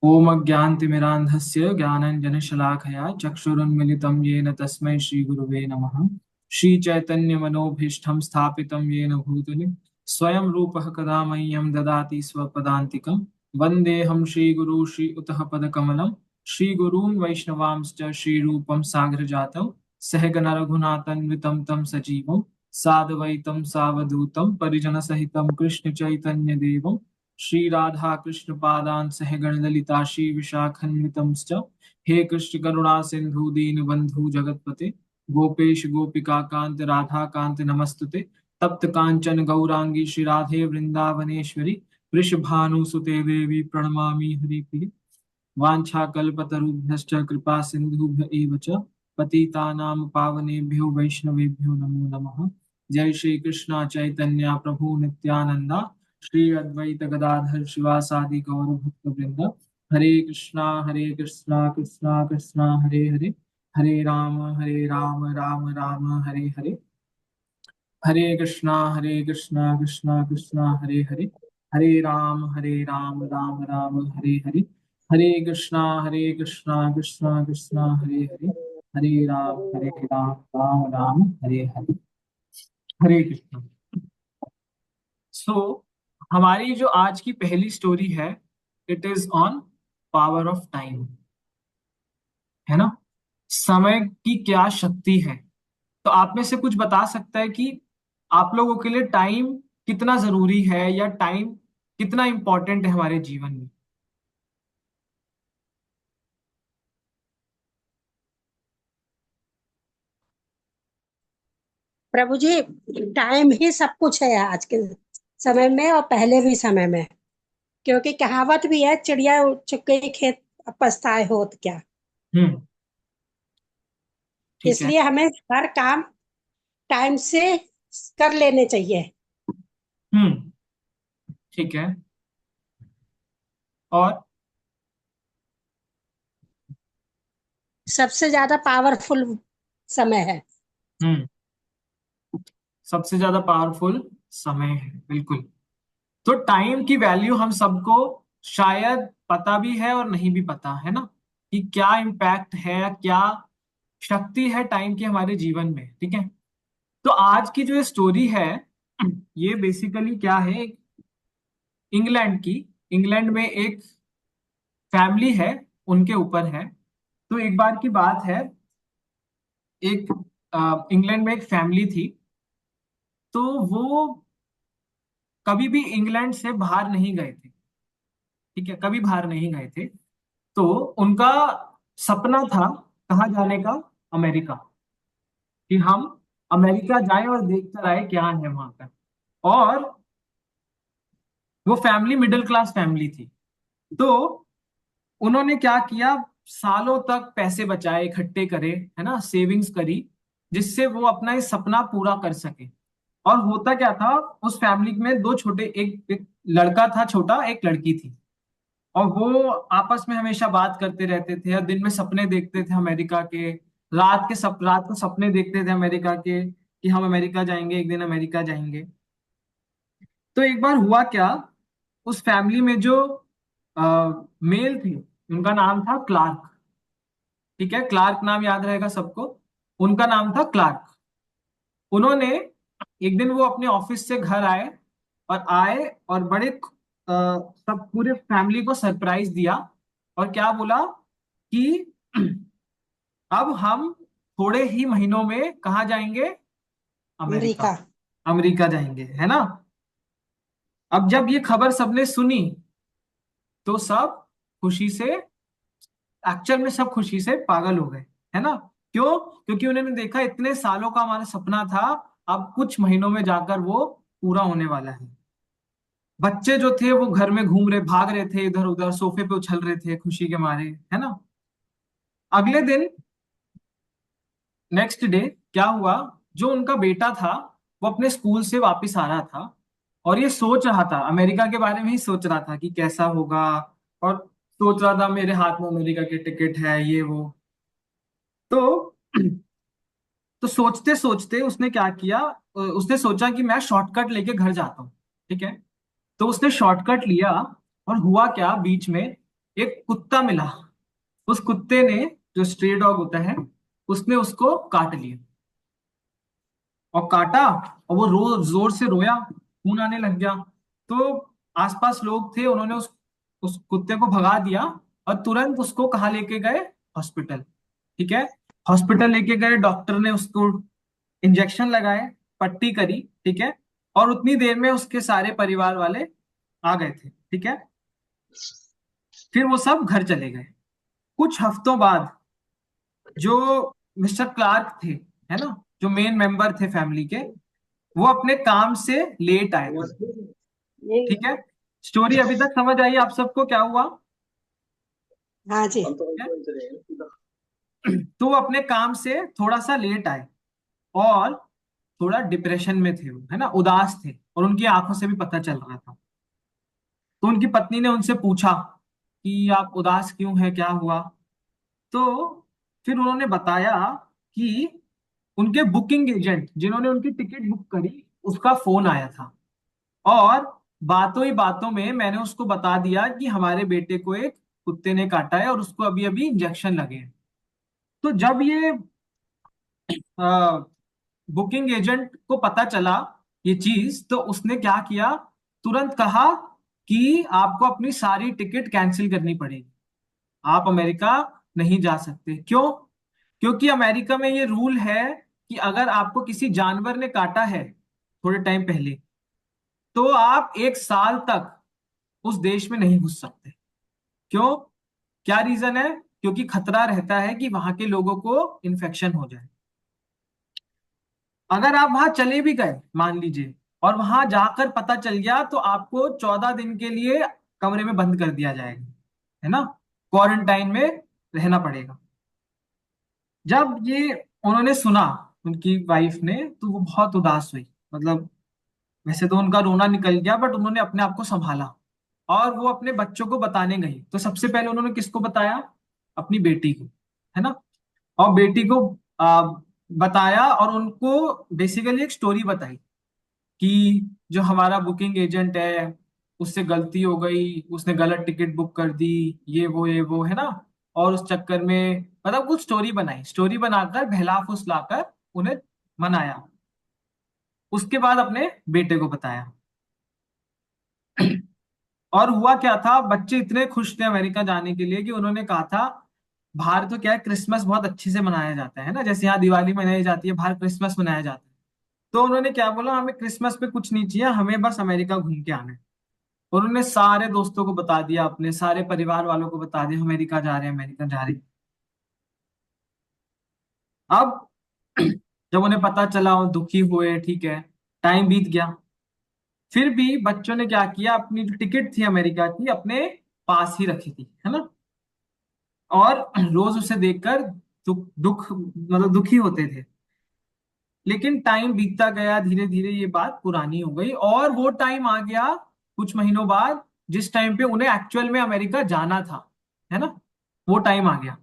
ओम अज्ञानतिमिरान्धस्य ज्ञानाञ्जनशलाकया चक्षुरुन्मिलितं येन तस्मै श्रीगुरुवे नमः। श्रीचैतन्यमनोभीष्टं स्थापितं येन भूतले स्वयं रूपः कदा मह्यं ददाति स्वपदान्तिकं। वन्देऽहं श्रीगुरू श्रीयुतः पदकमलं श्रीगुरून् वैष्णवांश्च श्रीरूपं साग्रजातं सहगण रघुनाथान्वितं तं सजीवं साद्वैतं सावधूतं परिजनसहितं कृष्णचैतन्यदेवं श्री राधा कृष्ण पादान सहगण ललिता श्री विशाखन्वितंश्च। हे कृष्ण करुणा सिंधु दीन बंधु जगतपते गोपेश गोपिका कांत राधा कांत नमस्तुते। तप्त कांचन गौरांगी श्री राधे वृंदावनेश्वरी वृषभानुसुते देवी प्रणमामि हरिप्रिय। वाञ्छाकल्पतरुभ्यश्च कृपा सिन्धुभ्य एव च पतितानां पावनेभ्यो वैष्णवेभ्यो नमो नमः। जय श्री कृष्ण चैतन्य प्रभु नित्यानंदा श्री अद्वैत गदाधर शिवासादि गौर भक्त वृंद। हरे कृष्णा कृष्णा कृष्णा हरे हरे हरे राम राम राम हरे हरे। हरे कृष्णा कृष्णा कृष्णा हरे हरे राम राम राम हरे हरे कृष्णा कृष्णा कृष्णा हरे राम राम राम हरे हरे कृष्णा। सो हमारी जो आज की पहली स्टोरी है, it is on power of time, है ना। समय की क्या शक्ति है। तो आप में से कुछ बता सकता है कि आप लोगों के लिए टाइम कितना जरूरी है या टाइम कितना इंपॉर्टेंट है हमारे जीवन में। प्रभु जी, टाइम ही सब कुछ है आज के समय में और पहले भी समय में। क्योंकि कहावत भी है, चिड़िया उड़ चुके खेत अब पछताए होत क्या। हम्म। ठीक है। इसलिए हमें हर काम टाइम से कर लेने चाहिए। हम्म। ठीक है। और सबसे ज्यादा पावरफुल समय है। हम्म, सबसे ज्यादा पावरफुल समय है, बिल्कुल। तो टाइम की वैल्यू हम सबको शायद पता भी है और नहीं भी पता, है ना, कि क्या इम्पैक्ट है, क्या शक्ति है टाइम की हमारे जीवन में। ठीक है। तो आज की जो स्टोरी है, ये बेसिकली क्या है, इंग्लैंड की। इंग्लैंड में एक फैमिली है, उनके ऊपर है। तो एक बार की बात है, एक इंग्लैंड में एक फैमिली थी। तो वो कभी भी इंग्लैंड से बाहर नहीं गए थे। ठीक है, कभी बाहर नहीं गए थे। तो उनका सपना था कहाँ जाने का, अमेरिका, कि हम अमेरिका जाएं और देख कर आए क्या है वहां का। और वो फैमिली मिडिल क्लास फैमिली थी। तो उन्होंने क्या किया, सालों तक पैसे बचाए, इकट्ठे करे, है ना, सेविंग्स करी, जिससे वो अपना ये सपना पूरा कर सके। और होता क्या था, उस फैमिली में दो छोटे, एक लड़का था छोटा, एक लड़की थी। और वो आपस में हमेशा बात करते रहते थे, और दिन में सपने देखते थे अमेरिका के। रात को सपने देखते थे अमेरिका के, कि हम अमेरिका जाएंगे, एक दिन अमेरिका जाएंगे। तो एक बार हुआ क्या, उस फैमिली में जो मेल थे, उनका नाम था क्लार्क। ठीक है, क्लार्क नाम याद रहेगा सबको। उनका नाम था क्लार्क। उन्होंने एक दिन, वो अपने ऑफिस से घर आए, और बड़े सब पूरे फैमिली को सरप्राइज दिया। और क्या बोला कि अब हम थोड़े ही महीनों में कहाँ जाएंगे, अमेरिका, अमेरिका। अमेरिका जाएंगे, है ना। अब जब ये खबर सबने सुनी, तो सब खुशी से, एक्चुअल में सब खुशी से पागल हो गए, है ना। क्यों? क्योंकि उन्होंने देखा इतने सालों का हमारा सपना था, अब कुछ महीनों में जाकर वो पूरा होने वाला है। बच्चे जो थे वो घर में घूम रहे, भाग रहे थे इधर उधर, सोफे पे उछल रहे थे खुशी के मारे, है ना। अगले दिन, नेक्स्ट डे, क्या हुआ, जो उनका बेटा था, वो अपने स्कूल से वापस आ रहा था। और ये सोच रहा था, अमेरिका के बारे में ही सोच रहा था कि कैसा होगा। और सोच रहा था मेरे हाथ में अमेरिका की टिकट है, ये वो। तो तो सोचते सोचते उसने क्या किया, उसने सोचा कि मैं शॉर्टकट लेके घर जाता हूँ। ठीक है। तो उसने शॉर्टकट लिया। और हुआ क्या बीच में, एक कुत्ता मिला। उस कुत्ते ने, जो स्ट्रे डॉग होता है, उसने उसको काट लिया और काटा, और वो जोर से रोया, खून आने लग गया। तो आसपास लोग थे, उन्होंने उस कुत्ते को भगा दिया और तुरंत उसको कहाँ लेके गए? हॉस्पिटल। ठीक है। हॉस्पिटल लेके गए, डॉक्टर ने उसको इंजेक्शन लगाए, पट्टी करी। ठीक है। और उतनी देर में उसके सारे परिवार वाले आ गए थे। ठीक है। फिर वो सब घर चले गए। कुछ हफ्तों बाद जो मिस्टर क्लार्क थे, है ना, जो मेन मेंबर थे फैमिली के, वो अपने काम से लेट आए थे। ठीक है। स्टोरी अभी तक समझ आई आप सबको क्या हुआ? हाँ जी। ठीक है? तो वो अपने काम से थोड़ा सा लेट आए, और थोड़ा डिप्रेशन में थे वो, है ना, उदास थे, और उनकी आंखों से भी पता चल रहा था। तो उनकी पत्नी ने उनसे पूछा कि आप उदास क्यों हैं, क्या हुआ? तो फिर उन्होंने बताया कि उनके बुकिंग एजेंट, जिन्होंने उनकी टिकट बुक करी, उसका फोन आया था। और बातों ही बातों में मैंने उसको बता दिया कि हमारे बेटे को एक कुत्ते ने काटा है और उसको अभी अभी इंजेक्शन लगे हैं। तो जब ये बुकिंग एजेंट को पता चला ये चीज, तो उसने क्या किया, तुरंत कहा कि आपको अपनी सारी टिकट कैंसिल करनी पड़ेगी, आप अमेरिका नहीं जा सकते। क्यों? क्योंकि अमेरिका में ये रूल है कि अगर आपको किसी जानवर ने काटा है थोड़े टाइम पहले, तो आप 1 साल तक उस देश में नहीं घुस सकते। क्यों? क्या रीजन है? क्योंकि खतरा रहता है कि वहां के लोगों को इन्फेक्शन हो जाए। अगर आप वहां चले भी गए, मान लीजिए, और वहां जाकर पता चल गया, तो आपको 14 दिन के लिए कमरे में बंद कर दिया जाएगा, है ना, क्वारंटाइन में रहना पड़ेगा। जब ये उन्होंने सुना, उनकी वाइफ ने, तो वो बहुत उदास हुई। मतलब वैसे तो उनका रोना निकल गया, बट उन्होंने अपने आप को संभाला, और वो अपने बच्चों को बताने गई। तो सबसे पहले उन्होंने किसको बताया? अपनी बेटी को, है ना। और बेटी को बताया, और उनको बेसिकली एक स्टोरी बताई कि जो हमारा बुकिंग एजेंट है, उससे गलती हो गई, उसने गलत टिकट बुक कर दी, ये वो है ना। और उस चक्कर में मतलब कुछ स्टोरी बनाई, स्टोरी बनाकर बहला फुसलाकर उन्हें मनाया। उसके बाद अपने बेटे को बताया। और हुआ क्या था, बच्चे इतने खुश थे अमेरिका जाने के लिए कि उन्होंने कहा था, बाहर तो क्या है, क्रिसमस बहुत अच्छे से मनाया जाता है ना, जैसे यहाँ दिवाली मनाई जाती है, बाहर क्रिसमस मनाया जाता है। तो उन्होंने क्या बोला, हमें क्रिसमस पे कुछ नहीं चाहिए, हमें बस अमेरिका घूम के आना है। और उन्होंने सारे दोस्तों को बता दिया, अपने सारे परिवार वालों को बता दिया, अमेरिका जा रहे हैं, अमेरिका जा रहे हैं। अब जब उन्हें पता चला, वो दुखी हुए, ठीक है, टाइम बीत गया। फिर भी बच्चों ने क्या किया, अपनी जो टिकट थी अमेरिका की, अपने पास ही रखी थी, है ना। और रोज उसे देखकर दुख मतलब दुखी होते थे। लेकिन टाइम बीतता गया, धीरे धीरे ये बात पुरानी हो गई, और वो टाइम आ गया कुछ महीनों बाद, जिस टाइम पे उन्हें एक्चुअल में अमेरिका जाना था, है ना। वो टाइम आ गया।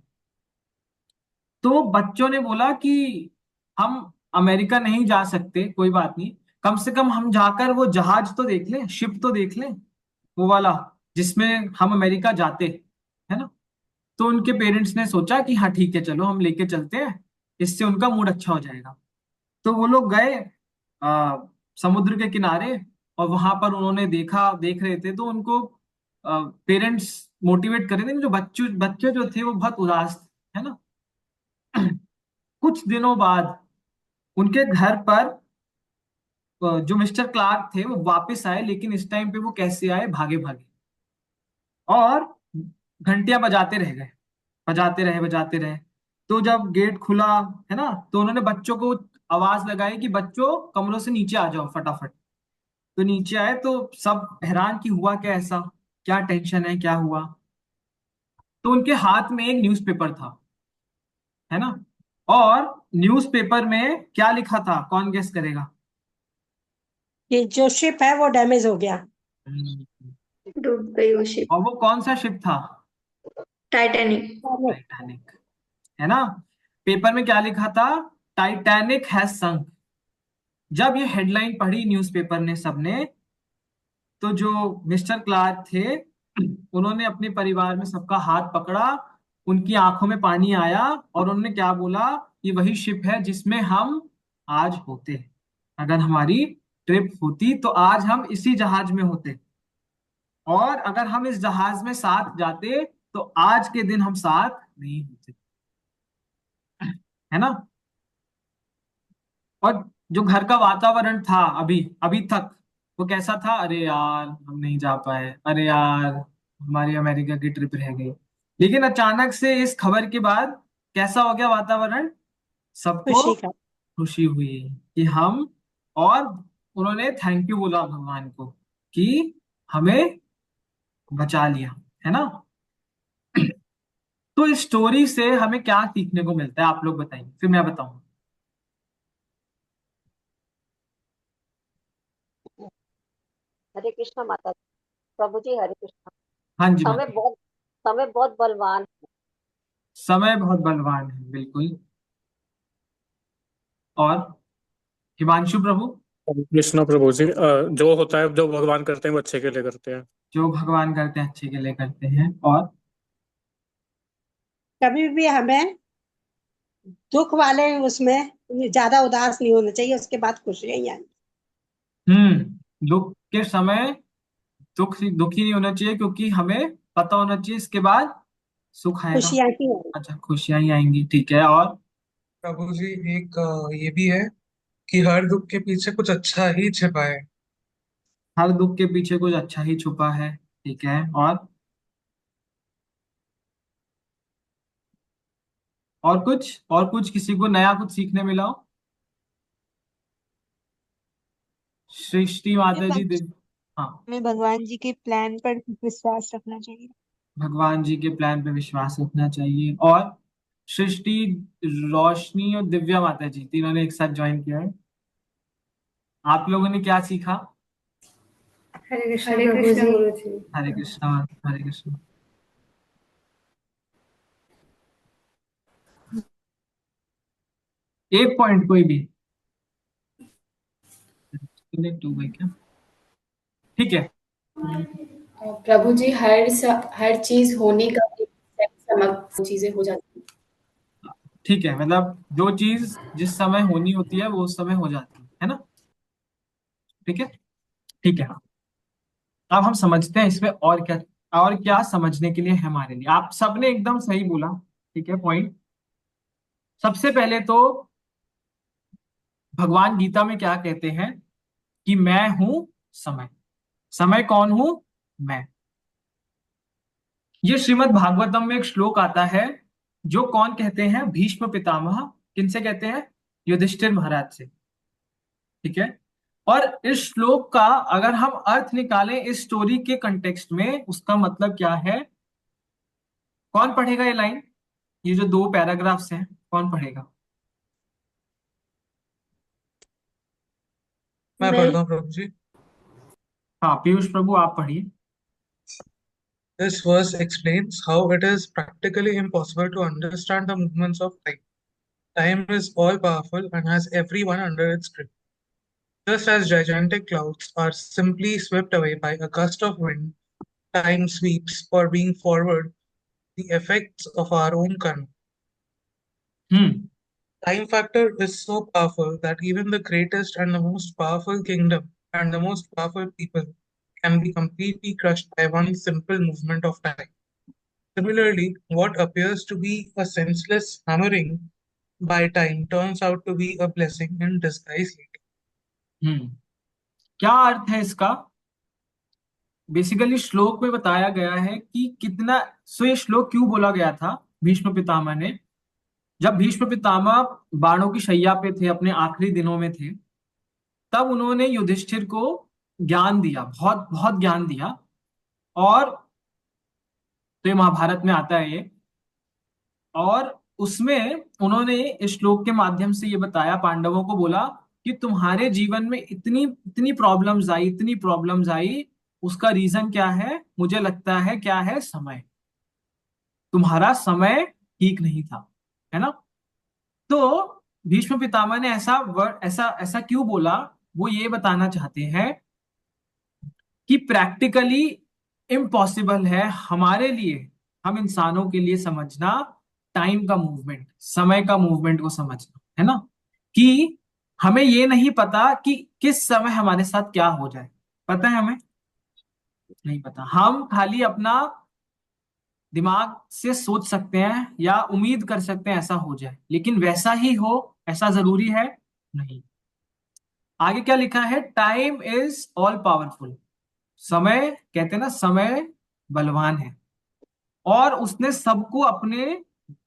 तो बच्चों ने बोला कि हम अमेरिका नहीं जा सकते, कोई बात नहीं, कम से कम हम जाकर वो जहाज तो देख लें, शिप तो देख लें, वो वाला जिसमें हम अमेरिका जाते, है ना। तो उनके पेरेंट्स ने सोचा कि हाँ ठीक है, चलो हम लेके चलते हैं, इससे उनका मूड अच्छा हो जाएगा। तो वो लोग गए आ, समुद्र के किनारे, और वहां पर उन्होंने देख रहे थे, तो उनको पेरेंट्स मोटिवेट कर रहे थे, जो बच्चे बच्चे जो थे वो बहुत उदास थे, है ना। कुछ दिनों बाद उनके घर पर जो मिस्टर क्लार्क थे वो वापस आए, लेकिन इस टाइम पे वो कैसे आए? भागे भागे। और घंटियां बजाते रह गए, बजाते रहे। तो जब गेट खुला, है ना, तो उन्होंने बच्चों को आवाज लगाई कि बच्चों कमरों से नीचे आ जाओ फटाफट। तो नीचे आए, तो सब हैरान कि हुआ क्या ऐसा, क्या टेंशन है, क्या हुआ? तो उनके हाथ में एक न्यूज़पेपर था, है ना। और न्यूज़पेपर में क्या लिखा था, कौन गेस करेगा? कि जो शिप है वो डैमेज हो गया। हम्म, डूब गई वो शिप। और वो कौन सा शिप था? टाइटैनिक। टाइटैनिक, है ना। पेपर में क्या लिखा था? टाइटैनिक हैज संक। जब ये हेडलाइन पढ़ी न्यूज़पेपर ने सबने, तो जो मिस्टर क्लार्क थे उन्होंने अपने परिवार में सबका हाथ पकड़ा, उनकी आंखों में पानी आया और उन्होंने क्या बोला, ये वही शिप है जिसमें हम आज होते। अगर हमारी ट्रिप होती तो आज हम इसी जहाज में होते, और अगर हम इस जहाज में साथ जाते तो आज के दिन हम साथ नहीं होते। है ना। और जो घर का वातावरण था अभी अभी तक, वो कैसा था, अरे यार हम नहीं जा पाए, अरे यार हमारी अमेरिका की ट्रिप रह गई। लेकिन अचानक से इस खबर के बाद कैसा हो गया वातावरण, सबको खुशी का। खुशी हुई कि हम, और उन्होंने थैंक यू बोला भगवान को कि हमें बचा लिया। है ना। तो इस स्टोरी से हमें क्या सीखने को मिलता है, आप लोग बताइए, फिर मैं बताऊं। हरे कृष्णा माता जी। प्रभु जी हरे कृष्णा। हाँ जी समय माता। बहुत समय बहुत बलवान है। समय बहुत बलवान है, बिल्कुल। और हिमांशु प्रभु। हरे कृष्णा प्रभु जी। जो होता है, जो भगवान करते हैं वो अच्छे के लिए करते हैं। जो भगवान करते हैं अच्छे के लिए करते हैं। और कभी भी हमें दुख वाले उसमें ज्यादा उदास नहीं होना चाहिए, उसके बाद खुशियां ही आएंगी। दुख के समय दुखी नहीं होना चाहिए, क्योंकि हमें पता होना चाहिए इसके बाद सुख आएगा। खुशियां ही आएंगी। अच्छा, खुशियां ही आएंगी, ठीक है। और प्रभु जी एक ये भी है कि हर दुख के पीछे कुछ अच्छा ही छिपा है। हर दुख के पीछे कुछ अच्छा ही छुपा है, ठीक है। और कुछ किसी को नया कुछ सीखने मिला हो। सृष्टि माता जी हाँ। हमें भगवान जी के प्लान पर विश्वास रखना चाहिए। भगवान जी के प्लान पे विश्वास रखना चाहिए। और सृष्टि, रोशनी और दिव्या माता जी तीनों ने एक साथ ज्वाइन किया है। आप लोगों ने क्या सीखा। हरे कृष्णा गुरु जी। हरे कृष्णा। हरे कृष्णा। एक पॉइंट कोई भी कनेक्ट हो गई क्या, ठीक है। प्रभु जी, हर चीज होने का एक समय चीजें हो जाती ठीक है, मतलब जो चीज जिस समय होनी होती है वो उस समय हो जाती है ना। ठीक है। ठीक है। अब हम समझते हैं इसमें और क्या समझने के लिए है हमारे लिए। आप सबने एकदम सही बोला, ठीक है पॉइंट। सबसे पहले तो भगवान गीता में क्या कहते हैं कि मैं हूं समय। समय कौन हूं, मैं। ये श्रीमद् भागवतम में एक श्लोक आता है, जो कौन कहते हैं, भीष्म पितामह। किनसे कहते हैं, युधिष्ठिर महाराज से। ठीक है। और इस श्लोक का अगर हम अर्थ निकालें इस स्टोरी के कंटेक्स्ट में, उसका मतलब क्या है। कौन पढ़ेगा ये लाइन, ये जो दो पैराग्राफ्स हैं, कौन पढ़ेगा। मैं मैं पढ़ता हूँ प्रभु जी। हाँ पीयूष प्रभु आप पढ़िए। This verse explains how it is practically impossible to understand the movements of time. Time is all powerful and has everyone under its grip. Just as gigantic clouds are simply swept away by a gust of wind, time sweeps for being forward the effects of our own karma. Hmm. Time factor is so powerful that even the greatest and the most powerful kingdom and the most powerful people can be completely crushed by one simple movement of time. Similarly, what appears to be a senseless hammering by time turns out to be a blessing in disguise later. हम्म। क्या अर्थ है इसका। Basically श्लोक में बताया गया है कि कितना, सो ये श्लोक क्यों बोला गया था भीष्म पितामह ने। जब भीष्म पितामह बाणों की शैया पे थे, अपने आखिरी दिनों में थे, तब उन्होंने युधिष्ठिर को ज्ञान दिया, बहुत बहुत ज्ञान दिया। और तो ये महाभारत में आता है ये। और उसमें उन्होंने इस श्लोक के माध्यम से ये बताया, पांडवों को बोला कि तुम्हारे जीवन में इतनी इतनी प्रॉब्लम्स आई, इतनी प्रॉब्लम्स आई, उसका रीजन क्या है, मुझे लगता है क्या है, समय। तुम्हारा समय ठीक नहीं था। है ना। तो भीष्म पितामह ने ऐसा वर्ड, ऐसा ऐसा क्यों बोला, वो ये बताना चाहते हैं कि प्रैक्टिकली इम्पॉसिबल है हमारे लिए, हम इंसानों के लिए समझना टाइम का मूवमेंट, समय का मूवमेंट को समझना, है ना। कि हमें ये नहीं पता कि किस समय हमारे साथ क्या हो जाए, पता है हमें नहीं पता। हम खाली अपना दिमाग से सोच सकते हैं या उम्मीद कर सकते हैं ऐसा हो जाए, लेकिन वैसा ही हो ऐसा जरूरी है नहीं। आगे क्या लिखा है, टाइम इज ऑल पावरफुल। समय कहते हैं ना, समय बलवान है और उसने सबको अपने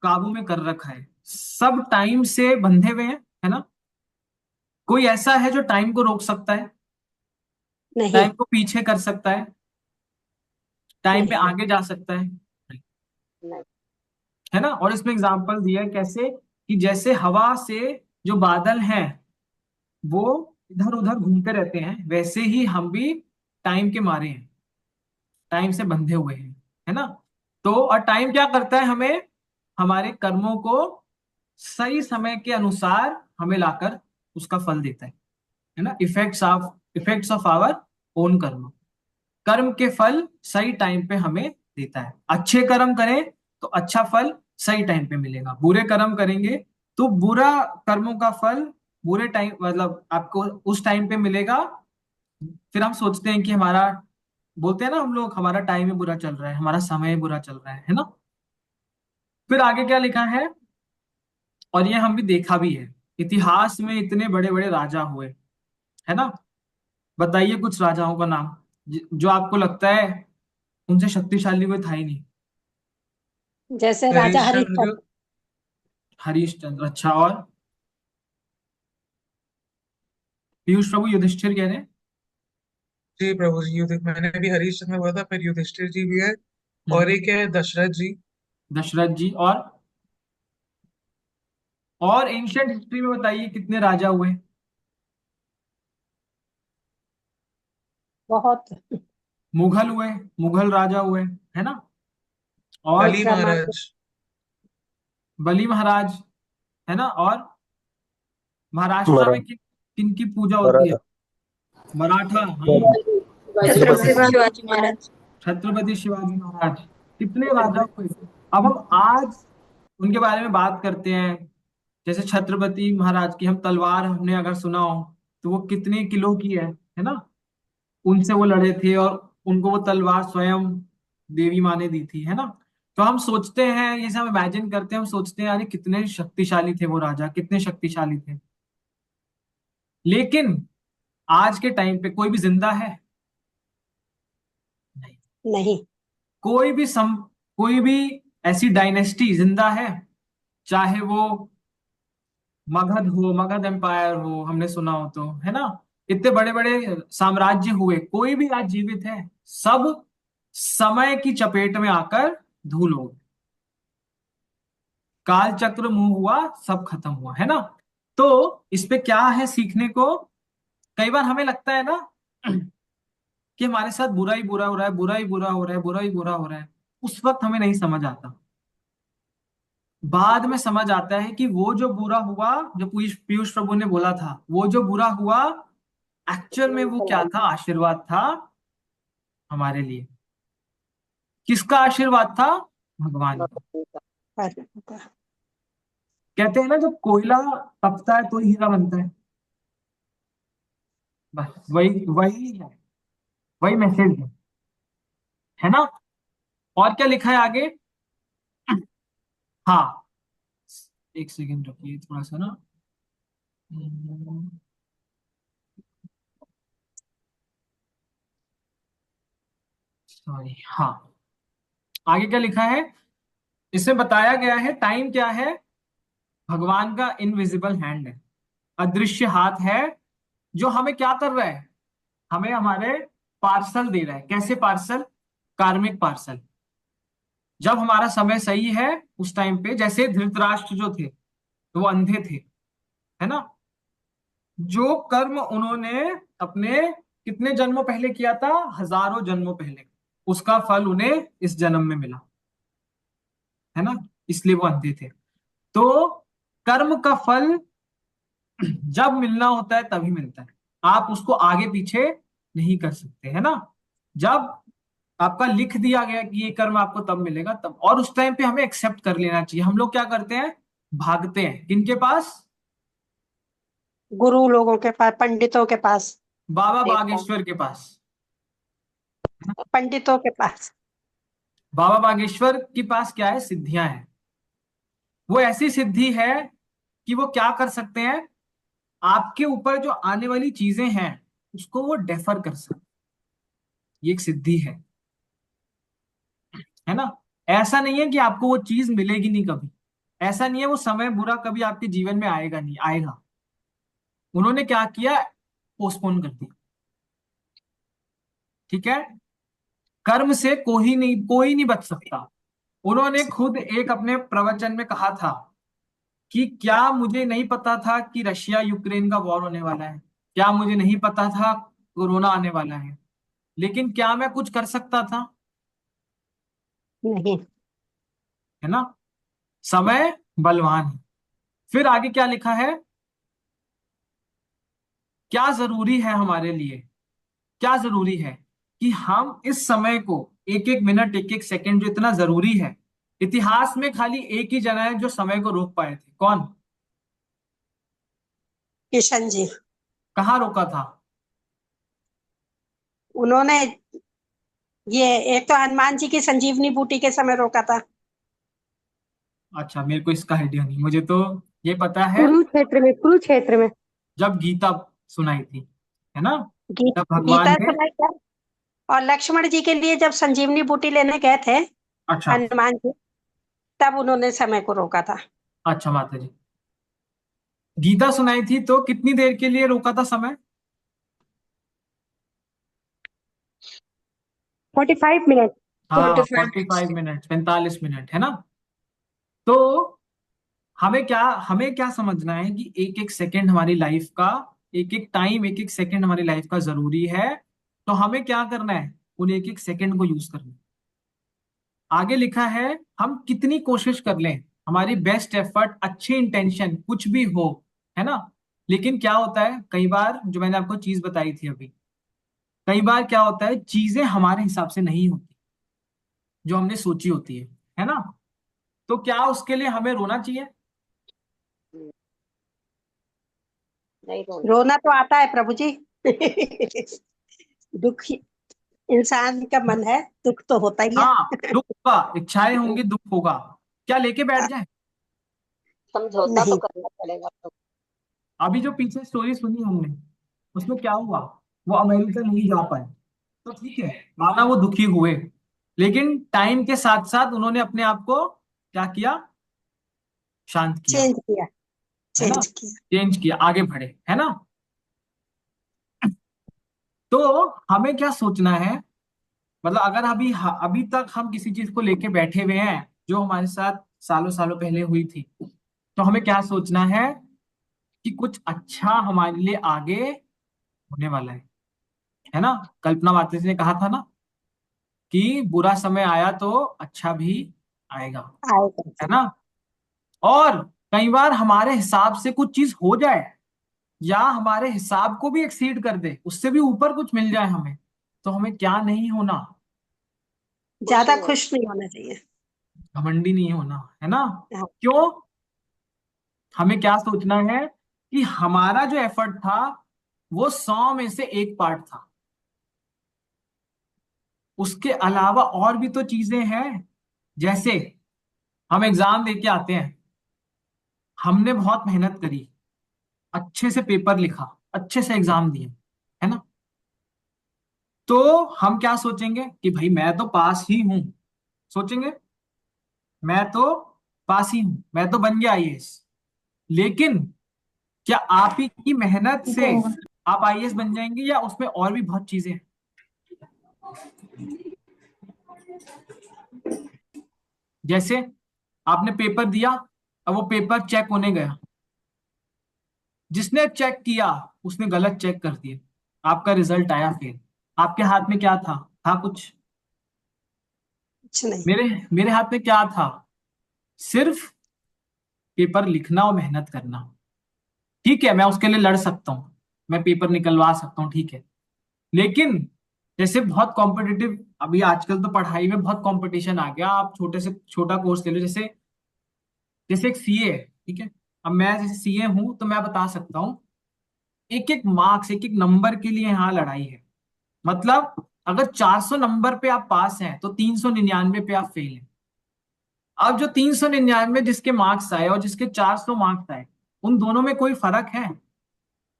काबू में कर रखा है। सब टाइम से बंधे हुए हैं, है ना। कोई ऐसा है जो टाइम को रोक सकता है, नहीं। टाइम को पीछे कर सकता है, टाइम पे नहीं। आगे जा सकता है, नहीं। है ना। और इसमें एग्जांपल दिया है कैसे, कि जैसे हवा से जो बादल हैं वो इधर उधर घूमते रहते हैं, वैसे ही हम भी टाइम के मारे हैं, टाइम से बंधे हुए हैं, है ना। तो और टाइम क्या करता है, हमें हमारे कर्मों को सही समय के अनुसार हमें लाकर उसका फल देता है ना। इफेक्ट्स ऑफ आवर ओन कर्म, कर्म के फल सही टाइम पे हमें देता है। अच्छे कर्म करें तो अच्छा फल सही टाइम पे मिलेगा, बुरे कर्म करेंगे तो बुरा कर्मों का फल बुरे टाइम, मतलब आपको उस टाइम पे मिलेगा। फिर हम सोचते हैं कि हमारा, बोलते हैं ना हम लोग, हमारा टाइम ही बुरा चल रहा है, हमारा समय बुरा चल रहा है ना। फिर आगे क्या लिखा है, और ये हम भी देखा भी है, इतिहास में इतने बड़े बड़े राजा हुए, है ना। बताइए कुछ राजाओं का नाम जो आपको लगता है उनसे शक्तिशाली कोई था ही नहीं। जैसे राजा हरिश्चंद्र। हरिश्चंद्र। हरीश चंद्र, अच्छा। और पीयूष प्रभु युधिष्ठिर कह रहे हैं। जी प्रभु जी, मैंने भी हरिश्चंद्र बोला था, फिर युधिष्ठिर जी भी है, और हम्म, एक है दशरथ जी। दशरथ जी। और एंशियंट हिस्ट्री में बताइए कितने राजा हुए। बहुत। मुगल हुए, मुगल राजा हुए, है ना। और बली विक्रमादित्य। महाराज। बली महाराज, है ना। और महाराष्ट्र मरा में किन की पूजा होती है, मराठा मराठा, हाँ। मराठा शिवाजी छत्रपति महाराज। शिवाजी महाराज। छत्रपति शिवाजी महाराज, कितने राजा हुए। अब हम आज उनके बारे में बात करते हैं, जैसे छत्रपति महाराज की हम तलवार हमने अगर सुना हो तो वो कितने किलो की है ना। उनसे वो लड़े थे और उनको वो तलवार स्वयं देवी माँ ने दी थी, है ना। तो हम सोचते हैं, ये सब इमेजिन करते हैं, हम सोचते हैं अरे कितने शक्तिशाली थे वो राजा, कितने शक्तिशाली थे। लेकिन आज के टाइम पे कोई भी जिंदा है नहीं। नहीं। कोई भी कोई भी ऐसी डायनेस्टी जिंदा है, चाहे वो मगध एम्पायर हो, हमने सुना हो तो, है ना। इतने बड़े बड़े साम्राज्य हुए, कोई भी आज जीवित है, सब समय की चपेट में आकर धूल हो गए। काल चक्र मुंह हुआ, सब खत्म हुआ, है ना। तो इस पे क्या है सीखने को। कई बार हमें लगता है ना कि हमारे साथ बुरा ही बुरा हो रहा है, बुरा ही बुरा हो रहा है, बुरा ही बुरा हो रहा है। उस वक्त हमें नहीं समझ आता, बाद में समझ आता है कि वो जो बुरा हुआ, जो पीयूष पीयूष प्रभु ने बोला था, वो जो बुरा हुआ एक्चुअल में वो क्या था, आशीर्वाद था हमारे लिए। किसका आशीर्वाद था, भगवान का। अरे, कहते हैं ना जब कोयला तपता है तो ही हीरा बनता है, बस वही वही है, वही मैसेज है ना। और क्या लिखा है आगे, हाँ, एक सेकंड रखिए थोड़ा सा ना। सॉरी, हाँ। आगे क्या लिखा है, इसमें बताया गया है टाइम क्या है, भगवान का इनविजिबल हैंड है, अदृश्य हाथ है, जो हमें क्या कर रहा है, हमें हमारे पार्सल दे रहा है। कैसे पार्सल, कार्मिक पार्सल। जब हमारा समय सही है उस टाइम पे, जैसे धृतराष्ट्र जो थे तो वो अंधे थे, है ना। जो कर्म उन्होंने अपने कितने जन्मों पहले किया था, हजारों जन्मों पहले, उसका फल उन्हें इस जन्म में मिला, है ना। इसलिए वो अंधे थे। तो कर्म का फल जब मिलना होता है तभी मिलता है, आप उसको आगे पीछे नहीं कर सकते, है ना। जब आपका लिख दिया गया कि ये कर्म आपको तब मिलेगा तब, और उस टाइम पे हमें एक्सेप्ट कर लेना चाहिए। हम लोग क्या करते हैं, भागते हैं किनके पास, गुरु लोगों के पास, पंडितों के पास, बाबा देवता। बागेश्वर के पास, है ना। पंडितों के पास। बाबा बागेश्वर के पास क्या है, सिद्धियां हैं। वो ऐसी सिद्धि है कि वो क्या कर सकते हैं, आपके ऊपर जो आने वाली चीजें हैं उसको वो डेफर कर सकते हैं। ये एक सिद्धि है ना। ऐसा नहीं है कि आपको वो चीज मिलेगी नहीं कभी, ऐसा नहीं है वो समय बुरा कभी आपके जीवन में आएगा नहीं, आएगा। उन्होंने क्या किया, पोस्टपोन कर दिया। ठीक है, कर्म से कोई नहीं बच सकता। उन्होंने खुद एक अपने प्रवचन में कहा था कि क्या मुझे नहीं पता था कि रशिया यूक्रेन का वॉर होने वाला है, क्या मुझे नहीं पता था कोरोना आने वाला है, लेकिन क्या मैं कुछ कर सकता था, नहीं। है ना। समय बलवान है। फिर आगे क्या लिखा है, क्या जरूरी है हमारे लिए, क्या जरूरी है कि हम इस समय को, एक एक मिनट एक एक सेकंड जो इतना जरूरी है, इतिहास में खाली एक ही जना है जो समय को रोक पाए थे, कौन, किशन जी। कहाँ रोका था। उन्होंने ये, एक तो हनुमान जी की संजीवनी बूटी के समय रोका था। अच्छा, मेरे को इसका आइडिया नहीं, मुझे तो ये पता है कुरुक्षेत्र में, कुरुक्षेत्र में। जब गीता सुनाई थी, है ना, तब गीता भगवान ने। समय क्या, और लक्ष्मण जी के लिए जब संजीवनी बूटी लेने गए थे अच्छा, हनुमान जी, तब उन्होंने समय को रोका था। अच्छा माता जी, गीता सुनाई थी तो कितनी देर के लिए रोका था समय, 45 मिनट। हाँ 45 minutes. 45 मिनट, 45 मिनट, है ना। तो हमें क्या समझना है कि एक एक सेकंड हमारी लाइफ का, एक एक टाइम एक एक सेकंड हमारी लाइफ का जरूरी है। तो हमें क्या करना है, उन एक एक सेकंड को यूज करना है। आगे लिखा है, हम कितनी कोशिश कर लें, हमारी बेस्ट एफर्ट, अच्छी इंटेंशन कुछ भी हो, है ना, लेकिन क्या होता है कई बार, जो मैंने आपको चीज बताई थी अभी, कई बार क्या होता है चीजें हमारे हिसाब से नहीं होती जो हमने सोची होती है ना। तो क्या उसके लिए हमें रोना चाहिए, हम्म, नहीं रोना। रोना तो आता है प्रभु जी। दुख इंसान का मन है, दुख तो होता ही है। हाँ, दुख होगा, इच्छाएं होंगी, दुख होगा, क्या लेके बैठ जाए। समझौता तो नहीं। करना पड़ेगा तो। अभी जो पीछे स्टोरी सुनी हमने, उसमें क्या हुआ, वो अमेरिका नहीं जा पाए, तो ठीक है, माना वो दुखी हुए, लेकिन टाइम के साथ साथ उन्होंने अपने आप को क्या किया, शांत किया, चेंज किया, है ना, चेंज किया। चेंज किया, आगे बढ़े, है ना। तो हमें क्या सोचना है, मतलब अगर अभी तक हम किसी चीज को लेके बैठे हुए हैं जो हमारे साथ सालों सालों पहले हुई थी, तो हमें क्या सोचना है कि कुछ अच्छा हमारे लिए आगे होने वाला है ना। कल्पना मार्ती ने कहा था ना कि बुरा समय आया तो अच्छा भी आएगा, है आएगा। ना। और कई बार हमारे हिसाब से कुछ चीज हो जाए, या हमारे हिसाब को भी एक्सीड कर दे, उससे भी ऊपर कुछ मिल जाए हमें, तो हमें क्या नहीं होना, खुश ज्यादा नहीं होना। खुश नहीं होना चाहिए। घमंडी नहीं होना, है ना। हाँ, क्यों, हमें क्या सोचना है कि हमारा जो एफर्ट था वो 100 में से 1 पार्ट था, उसके अलावा और भी तो चीजें हैं। जैसे हम एग्जाम दे के आते हैं, हमने बहुत मेहनत करी, अच्छे से पेपर लिखा, अच्छे से एग्जाम दिए, है ना, तो हम क्या सोचेंगे कि भाई मैं तो पास ही हूं, सोचेंगे मैं तो पास ही हूं, मैं तो बन गया आईएएस। लेकिन क्या आप ही की मेहनत से आप आईएएस बन जाएंगे, या उसमें और भी बहुत चीजें हैं। जैसे आपने पेपर दिया, अब वो पेपर चेक होने गया, जिसने चेक किया उसने गलत चेक कर दिया, आपका रिजल्ट आया फेल, आपके हाथ में क्या था कुछ, कुछ नहीं। मेरे मेरे हाथ में क्या था, सिर्फ पेपर लिखना और मेहनत करना। ठीक है, मैं उसके लिए लड़ सकता हूँ, मैं पेपर निकलवा सकता हूँ, ठीक है, लेकिन जैसे बहुत कॉम्पिटिटिव, अभी आजकल तो पढ़ाई में बहुत कंपटीशन आ गया, आप छोटे से छोटा कोर्स ले लो, जैसे जैसे एक सीए है, ठीक है। अब मैं जैसे सीए हूं तो मैं बता सकता हूँ, एक एक मार्क्स, एक एक नंबर के लिए यहाँ लड़ाई है। मतलब अगर 400 नंबर पे आप पास हैं तो 399 पे आप फेल हैं। अब जो 399 जिसके मार्क्स आए और जिसके 400 मार्क्स आए, उन दोनों में कोई फर्क है?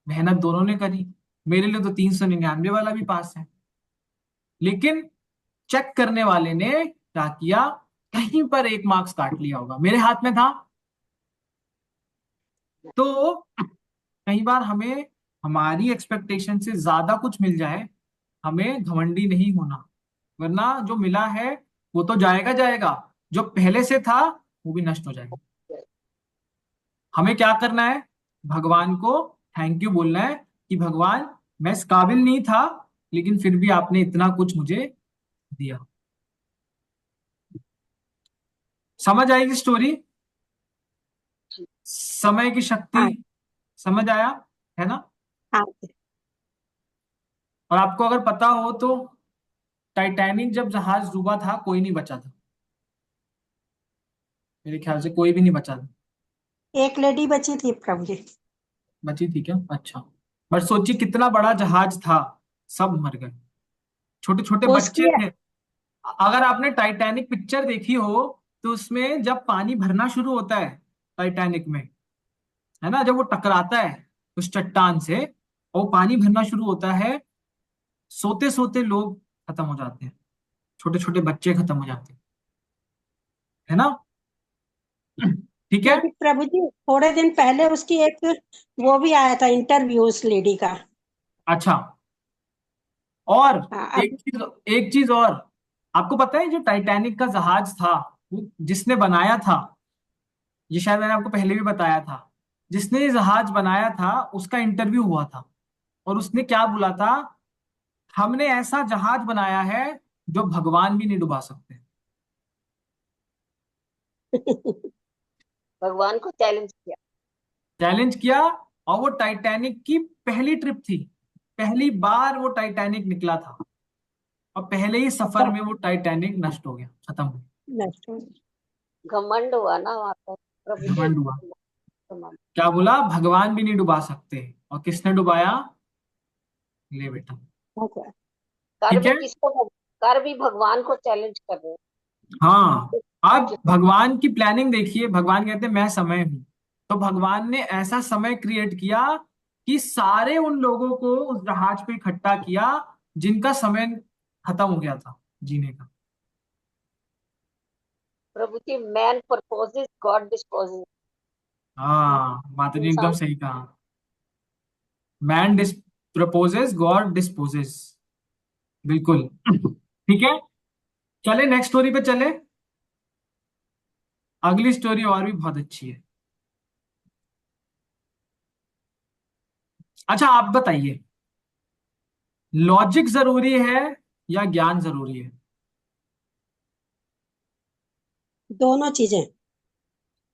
मेहनत दोनों ने करी। मेरे लिए तो 399 वाला भी पास है, लेकिन चेक करने वाले ने क्या किया, कहीं पर एक मार्क्स काट लिया होगा, मेरे हाथ में था। तो कई बार हमें हमारी एक्सपेक्टेशन से ज्यादा कुछ मिल जाए, हमें घमंडी नहीं होना, वरना जो मिला है वो तो जाएगा जाएगा, जो पहले से था वो भी नष्ट हो जाएगा। हमें क्या करना है, भगवान को थैंक यू बोलना है कि भगवान, मैं इस काबिल नहीं था, लेकिन फिर भी आपने इतना कुछ मुझे दिया। समझ आएगी स्टोरी? समय की शक्ति हाँ समझ आया, है ना? हाँ और आपको अगर पता हो तो टाइटैनिक जब जहाज डूबा था कोई नहीं बचा था, मेरे ख्याल से कोई भी नहीं बचा था। एक लेडी बची थी प्रभु जी। बची थी क्या? अच्छा। पर सोचिए कितना बड़ा जहाज था, सब मर गए, छोटे छोटे उसकी बच्चे थे। अगर आपने टाइटैनिक पिक्चर देखी हो तो उसमें जब पानी भरना शुरू होता है टाइटैनिक में, है ना, जब वो टकराता है उस चट्टान से और वो पानी भरना शुरू होता है, सोते सोते लोग खत्म हो जाते हैं, छोटे छोटे बच्चे खत्म हो जाते हैं, है ना? ठीक है। लेकिन प्रभु जी थोड़े दिन पहले उसकी एक वो भी आया था इंटरव्यू उस लेडी का। अच्छा। और हाँ एक अब चीज, एक चीज और, आपको पता है जो टाइटैनिक का जहाज था, वो जिसने बनाया था, ये शायद मैंने आपको पहले भी बताया था, जिसने ये जहाज बनाया था उसका इंटरव्यू हुआ था, और उसने क्या बोला था, हमने ऐसा जहाज बनाया है जो भगवान भी नहीं डुबा सकते। भगवान को चैलेंज किया। चैलेंज किया। और वो टाइटैनिक की पहली ट्रिप थी, पहली बार वो टाइटैनिक निकला था, और पहले ही सफर में वो टाइटैनिक नष्ट हो गया, खत्म हो नेक्स्ट घमंड हुआ ना वहां पर प्रभु गया, जी। घमंड हुआ। घमंड। क्या बोला, भगवान भी नहीं डुबा सकते, और किसने डुबाया? ले बेटा। कर ठीक भी है। किसको कर भी भगवान को चैलेंज कर रहे हाँ, अब हो। भगवान की प्लानिंग देखिए, भगवान कहते हैं मैं समय हूं, तो भगवान ने ऐसा समय क्रिएट किया कि सारे उन लोगों को उस जहाज पे इकट्ठा किया जिनका समय खत्म हो गया था जीने का। प्रभु जी मैन प्रपोजेस गॉड डिस्पोजेस। हाँ, माता जी ने एकदम इंसान सही कहा। Man this proposes, God disposes. बिल्कुल। ठीक है। चले नेक्स्ट स्टोरी पे चले। अगली स्टोरी और भी बहुत अच्छी है। अच्छा आप बताइए, लॉजिक जरूरी है या ज्ञान जरूरी है? दोनों चीजें।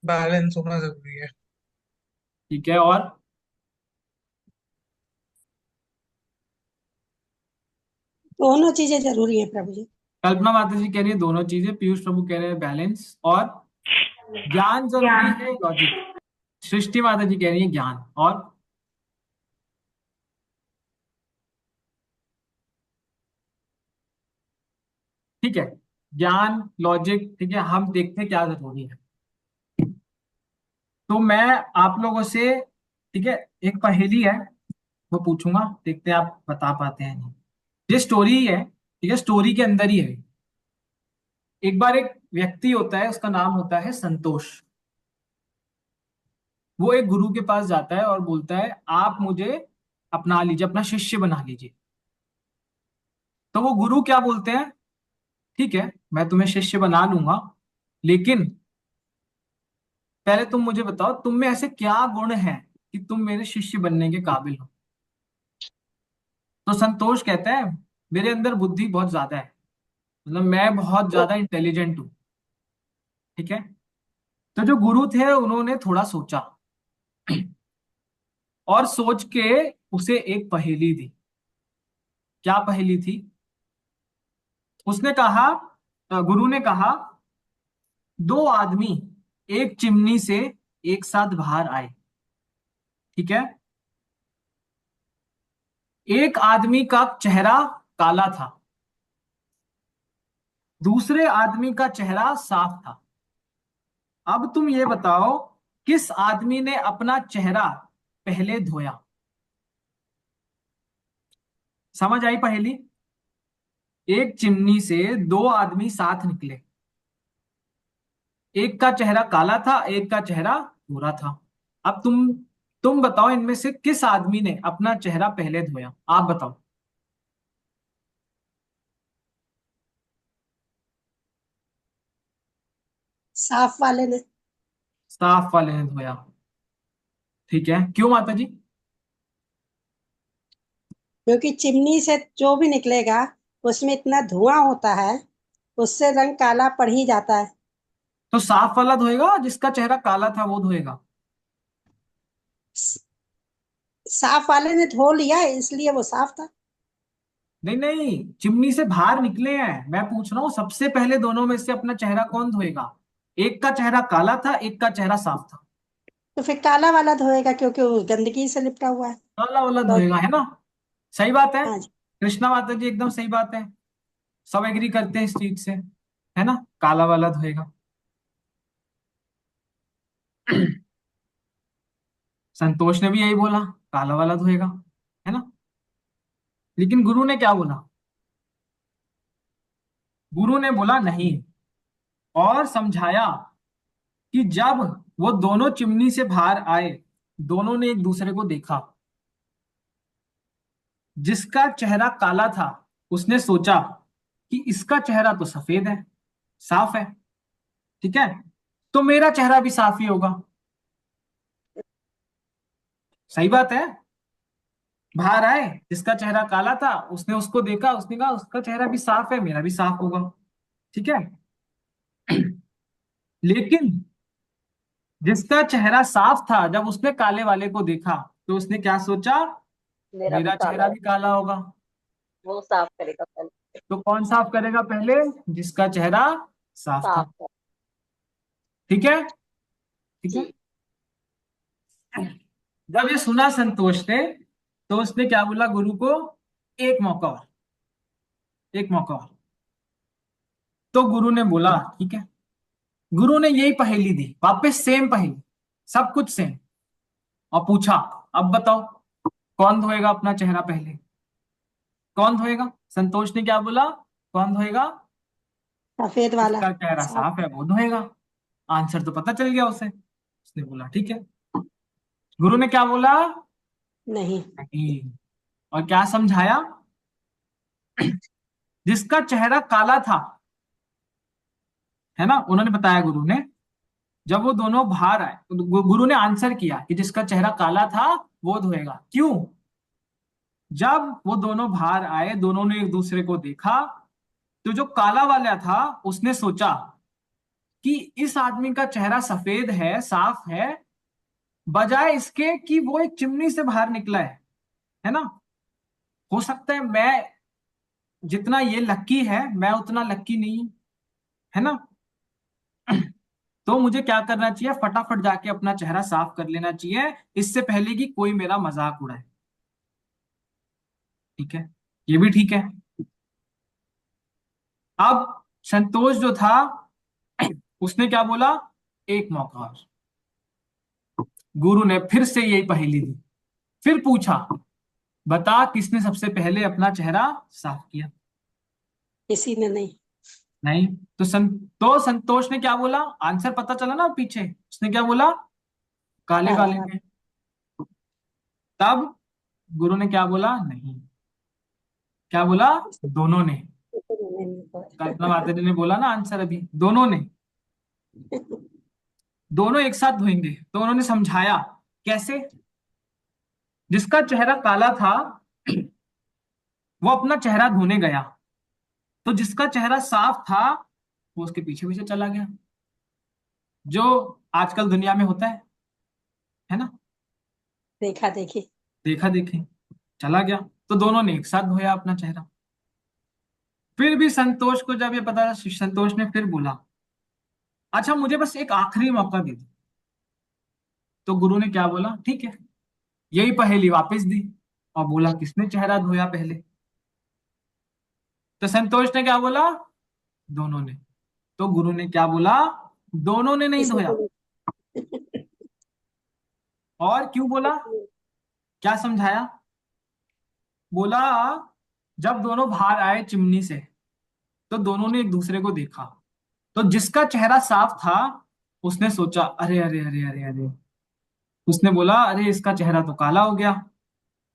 बैलेंस होना जरूरी है। ठीक है। और दोनों चीजें जरूरी है प्रभु जी। कल्पना माता जी कह रही है दोनों चीजें, पीयूष प्रभु कह रहे हैं बैलेंस, और ज्ञान जरूरी है लॉजिक, सृष्टि माता जी कह रही है ज्ञान। और ठीक है, ज्ञान लॉजिक, ठीक है, हम देखते हैं क्या जरूरी है। तो मैं आप लोगों से, ठीक है, एक पहेली है वो पूछूंगा, देखते हैं आप बता पाते हैं नहीं। ये स्टोरी है, ठीक है, स्टोरी के अंदर ही है। एक बार एक व्यक्ति होता है, उसका नाम होता है संतोष। वो एक गुरु के पास जाता है और बोलता है आप मुझे अपना लीजिए, अपना शिष्य बना लीजिए। तो वो गुरु क्या बोलते हैं, ठीक है मैं तुम्हें शिष्य बना लूंगा, लेकिन पहले तुम मुझे बताओ तुम में ऐसे क्या गुण हैं कि तुम मेरे शिष्य बनने के काबिल हो। तो संतोष कहता है मेरे अंदर बुद्धि बहुत ज्यादा है, मतलब मैं बहुत ज्यादा इंटेलिजेंट हूँ। ठीक है। तो जो गुरु थे उन्होंने थोड़ा सोचा और सोच के उसे एक पहेली दी। क्या पहेली थी? उसने कहा, गुरु ने कहा, दो आदमी एक चिमनी से एक साथ बाहर आए। ठीक है। एक आदमी का चेहरा काला था, दूसरे आदमी का चेहरा साफ था। अब तुम ये बताओ, किस आदमी ने अपना चेहरा पहले धोया? समझ आई पहेली? एक चिमनी से दो आदमी साथ निकले, एक का चेहरा काला था, एक का चेहरा गोरा था। अब तुम बताओ, इनमें से किस आदमी ने अपना चेहरा पहले धोया? आप बताओ। साफ वाले ने। साफ वाले ने धोया। ठीक है, क्यों माता जी? क्योंकि चिमनी से जो भी निकलेगा उसमें इतना धुआं होता है, उससे रंग काला पड़ ही जाता है। तो साफ वाला धोएगा, जिसका चेहरा काला था वो धोएगा। स- साफ वाले ने धो लिया इसलिए वो साफ था। नहीं नहीं, चिमनी से बाहर निकले हैं, मैं पूछ रहा हूँ सबसे पहले दोनों में से अपना चेहरा कौन धोएगा? एक का चेहरा काला था, एक का चेहरा साफ था। तो फिर काला वाला धोएगा क्योंकि वो गंदगी से लिपटा हुआ है। काला वाला तो धोएगा, है ना? सही बात है। हाँ जी। कृष्णा माता जी एकदम सही बात है, सब एग्री करते हैं इस चीज से, है ना? काला वाला धोएगा। संतोष ने भी यही बोला, काला वाला धोएगा, है ना? लेकिन गुरु ने क्या बोला? गुरु ने बोला नहीं, और समझाया कि जब वो दोनों चिमनी से बाहर आए, दोनों ने एक दूसरे को देखा। जिसका चेहरा काला था उसने सोचा कि इसका चेहरा तो सफेद है, साफ है, ठीक है, तो मेरा चेहरा भी साफ ही होगा। सही बात है। बाहर आए, जिसका चेहरा काला था उसने उसको देखा, उसने कहा उसका चेहरा भी साफ है, मेरा भी साफ होगा। ठीक है। लेकिन जिसका चेहरा साफ था, जब उसने काले वाले को देखा तो उसने क्या सोचा? मेरा भी मेरा काला चेहरा है। भी काला होगा। वो साफ करेगा पहले। तो कौन साफ करेगा पहले? जिसका चेहरा साफ साफ था। है। ठीक है। ठीक है। जी। जब ये सुना संतोष ने, तो उसने क्या बोला गुरु को? एक मौका और, एक मौका और। तो गुरु ने बोला ठीक है। गुरु ने यही पहेली दी, वापस सेम पहेली, सब कुछ सेम, और पूछा अब बताओ, कौन धोएगा अपना चेहरा पहले? कौन धोएगा? संतोष ने क्या बोला? कौन धोएगा? सफेद वाला। जिसका चेहरा साफ। साफ है वो धोएगा। आंसर तो पता चल गया उसे, उसने बोला ठीक है। गुरु ने क्या बोला? नहीं। नहीं। और क्या समझाया? जिसका चेहरा काला था, है ना, उन्होंने बताया गुरु ने, जब वो दोनों बाहर आए तो गुरु ने आंसर किया कि जिसका चेहरा काला था वो धोएगा। क्यों? जब वो दोनों बाहर आए, दोनों ने एक दूसरे को देखा, तो जो काला वाला था उसने सोचा कि इस आदमी का चेहरा सफेद है, साफ है, बजाय इसके कि वो एक चिमनी से बाहर निकला है ना? हो सकता है मैं जितना ये लक्की है, मैं उतना लक्की नहीं हूं, है ना? तो मुझे क्या करना चाहिए? फटाफट जाके अपना चेहरा साफ कर लेना चाहिए, इससे पहले कि कोई मेरा मजाक उड़ाए। ठीक है, ये भी ठीक है। अब संतोष जो था, उसने क्या बोला? एक मौका और। गुरु ने फिर से यही पहेली दी, फिर पूछा बता किसने सबसे पहले अपना चेहरा साफ किया? किसी ने नहीं। नहीं। तो संतोष ने क्या बोला? आंसर पता चला ना पीछे, उसने क्या बोला? काले काला वाले वाला। ने। तब गुरु ने क्या बोला? नहीं। क्या बोला? दोनों ने। किसी ने कल्पना नहीं। माता जी ने बोला ना आंसर अभी, दोनों ने। दोनों एक साथ धोएंगे, तो उन्होंने समझाया कैसे। जिसका चेहरा काला था वो अपना चेहरा धोने गया, तो जिसका चेहरा साफ था वो उसके पीछे पीछे चला गया, जो आजकल दुनिया में होता है ना? देखा देखी। देखा देखी, चला गया। तो दोनों ने एक साथ धोया अपना चेहरा। फिर भी संतोष को जब ये पता, संतोष ने फिर बोला, अच्छा मुझे बस एक आखिरी मौका दे दो। तो गुरु ने क्या बोला, ठीक है, यही पहेली वापस दी और बोला किसने चेहरा धोया पहले। तो संतोष ने क्या बोला, दोनों ने। तो गुरु ने क्या बोला, दोनों ने नहीं किसी धोया। को नहीं। और क्यों बोला, क्या समझाया, बोला जब दोनों बाहर आए चिमनी से तो दोनों ने एक दूसरे को देखा। तो जिसका चेहरा साफ था उसने सोचा अरे अरे अरे अरे अरे, उसने बोला अरे इसका चेहरा तो काला हो गया,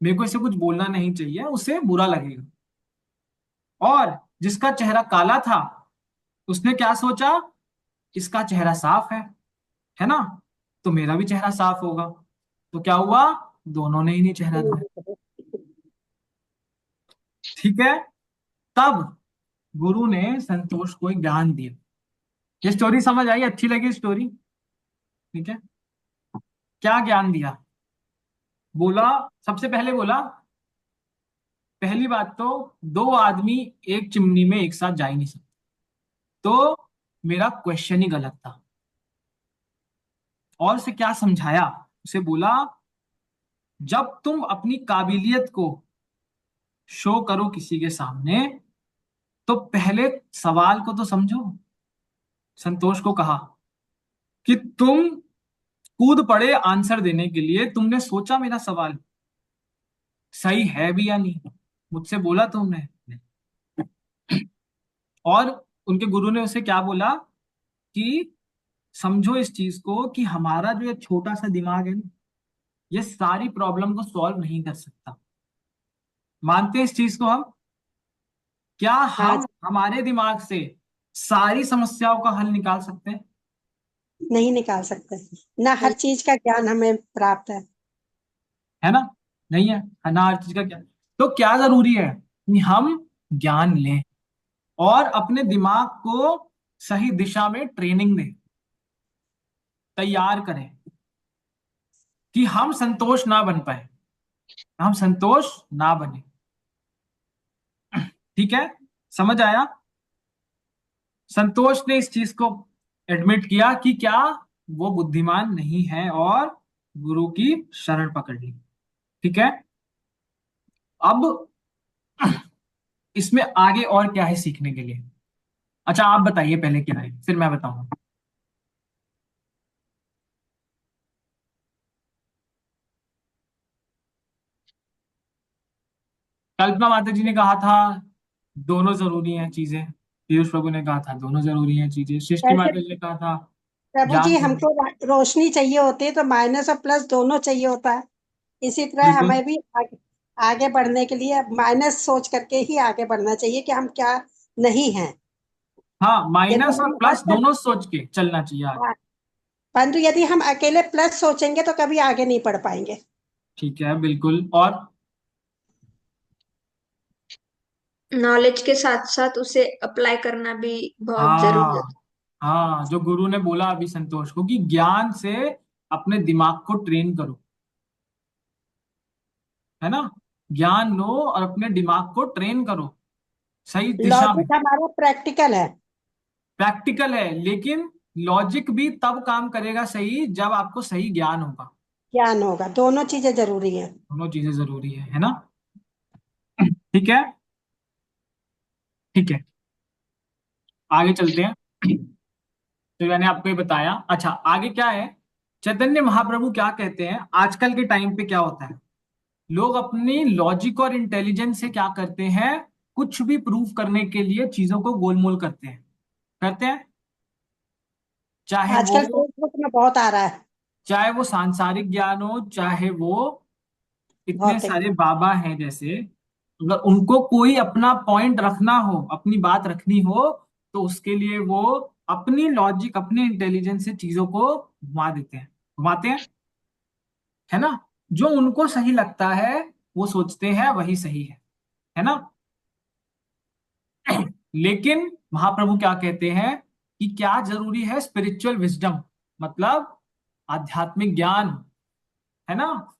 मेरे को इसे कुछ बोलना नहीं चाहिए, उसे बुरा लगेगा। और जिसका चेहरा काला था उसने क्या सोचा, इसका चेहरा साफ है ना, तो मेरा भी चेहरा साफ होगा। तो क्या हुआ, दोनों ने ही नहीं चेहरा धोया। ठीक है। तब गुरु ने संतोष को एक ज्ञान दिया। ये स्टोरी समझ आई, अच्छी लगी स्टोरी? ठीक है। क्या ज्ञान दिया, बोला, सबसे पहले बोला, पहली बात तो दो आदमी एक चिमनी में एक साथ जा ही नहीं सकते। तो मेरा क्वेश्चन ही गलत था। और उसे क्या समझाया, उसे बोला जब तुम अपनी काबिलियत को शो करो किसी के सामने तो पहले सवाल को तो समझो। संतोष को कहा कि तुम कूद पड़े आंसर देने के लिए, तुमने सोचा मेरा सवाल सही है भी या नहीं, मुझसे बोला तुमने। और उनके गुरु ने उसे क्या बोला कि समझो इस चीज को कि हमारा जो ये छोटा सा दिमाग है ना, ये सारी प्रॉब्लम को सॉल्व नहीं कर सकता। मानते हैं इस चीज को हम? क्या हाँ, हम हमारे दिमाग से सारी समस्याओं का हल निकाल सकते हैं? नहीं निकाल सकते, ना हर चीज का ज्ञान हमें प्राप्त है ना, नहीं है ना हर चीज का क्या। तो क्या जरूरी है कि हम ज्ञान लें और अपने दिमाग को सही दिशा में ट्रेनिंग दें, तैयार करें कि हम संतोष ना बन पाए, हम संतोष ना बने। ठीक है, समझ आया? संतोष ने इस चीज को एडमिट किया कि क्या वो बुद्धिमान नहीं है और गुरु की शरण पकड़ ली। ठीक है। अब इसमें आगे और क्या है सीखने के लिए? अच्छा आप बताइए पहले क्या है, फिर मैं बताऊंगा। कल्पना माता जी ने कहा था दोनों जरूरी हैं चीजें, पीयूष प्रभु ने कहा था दोनों जरूरी हैं चीजें, सृष्टि है। माता जी ने कहा था प्रभु जी, ज्ञान जरूरी। हमको रोशनी चाहिए होती है तो माइनस और प्लस दोनों चाहिए होता है। इसी तरह बिल्कुल। हमें भी आगे बढ़ने के लिए माइनस सोच करके ही आगे बढ़ना चाहिए कि हम क्या नहीं हैं। हाँ, यदि माइनस और हम प्लस हर दोनों सोच के चलना चाहिए आगे। हाँ, परंतु यदि हम अकेले प्लस सोचेंगे तो कभी आगे नहीं बढ़ पाएंगे। ठीक है, बिल्कुल। और नॉलेज के साथ साथ उसे अप्लाई करना भी बहुत जरूरी हाँ, होता हाँ, जो गुरु ने बोला अभी संतोष को कि ज्ञान से अपने दिमाग को ट्रेन करो, है ना, ज्ञान लो और अपने दिमाग को ट्रेन करो सही है। दिशा में। लॉजिक हमारा प्रैक्टिकल है। प्रैक्टिकल है, लेकिन लॉजिक भी तब काम करेगा सही जब आपको सही ज्ञान होगा। ज्ञान होगा, दोनों चीजें जरूरी है। दोनों चीजें जरूरी है ना। ठीक है। ठीक है, आगे चलते हैं। तो मैंने आपको ये बताया। अच्छा आगे क्या है, चैतन्य महाप्रभु क्या कहते हैं, आजकल के टाइम पे क्या होता है, लोग अपनी लॉजिक और इंटेलिजेंस से क्या करते हैं, कुछ भी प्रूव करने के लिए चीजों को गोलमोल करते हैं, करते हैं। चाहे वो आजकल फेसबुक में बहुत आ रहा है। चाहे वो सांसारिक ज्ञान हो, चाहे वो इतने भौतिक। सारे बाबा हैं जैसे, अगर उनको कोई अपना पॉइंट रखना हो, अपनी बात रखनी हो, तो उसके लिए वो अपनी लॉजिक, अपने इंटेलिजेंस से चीजों को घुमा देते हैं, घुमाते हैं, है ना। जो उनको सही लगता है वो सोचते हैं वही सही है ना। लेकिन महाप्रभु क्या कहते हैं कि क्या जरूरी है, स्पिरिचुअल विजडम, मतलब आध्यात्मिक ज्ञान, है ना,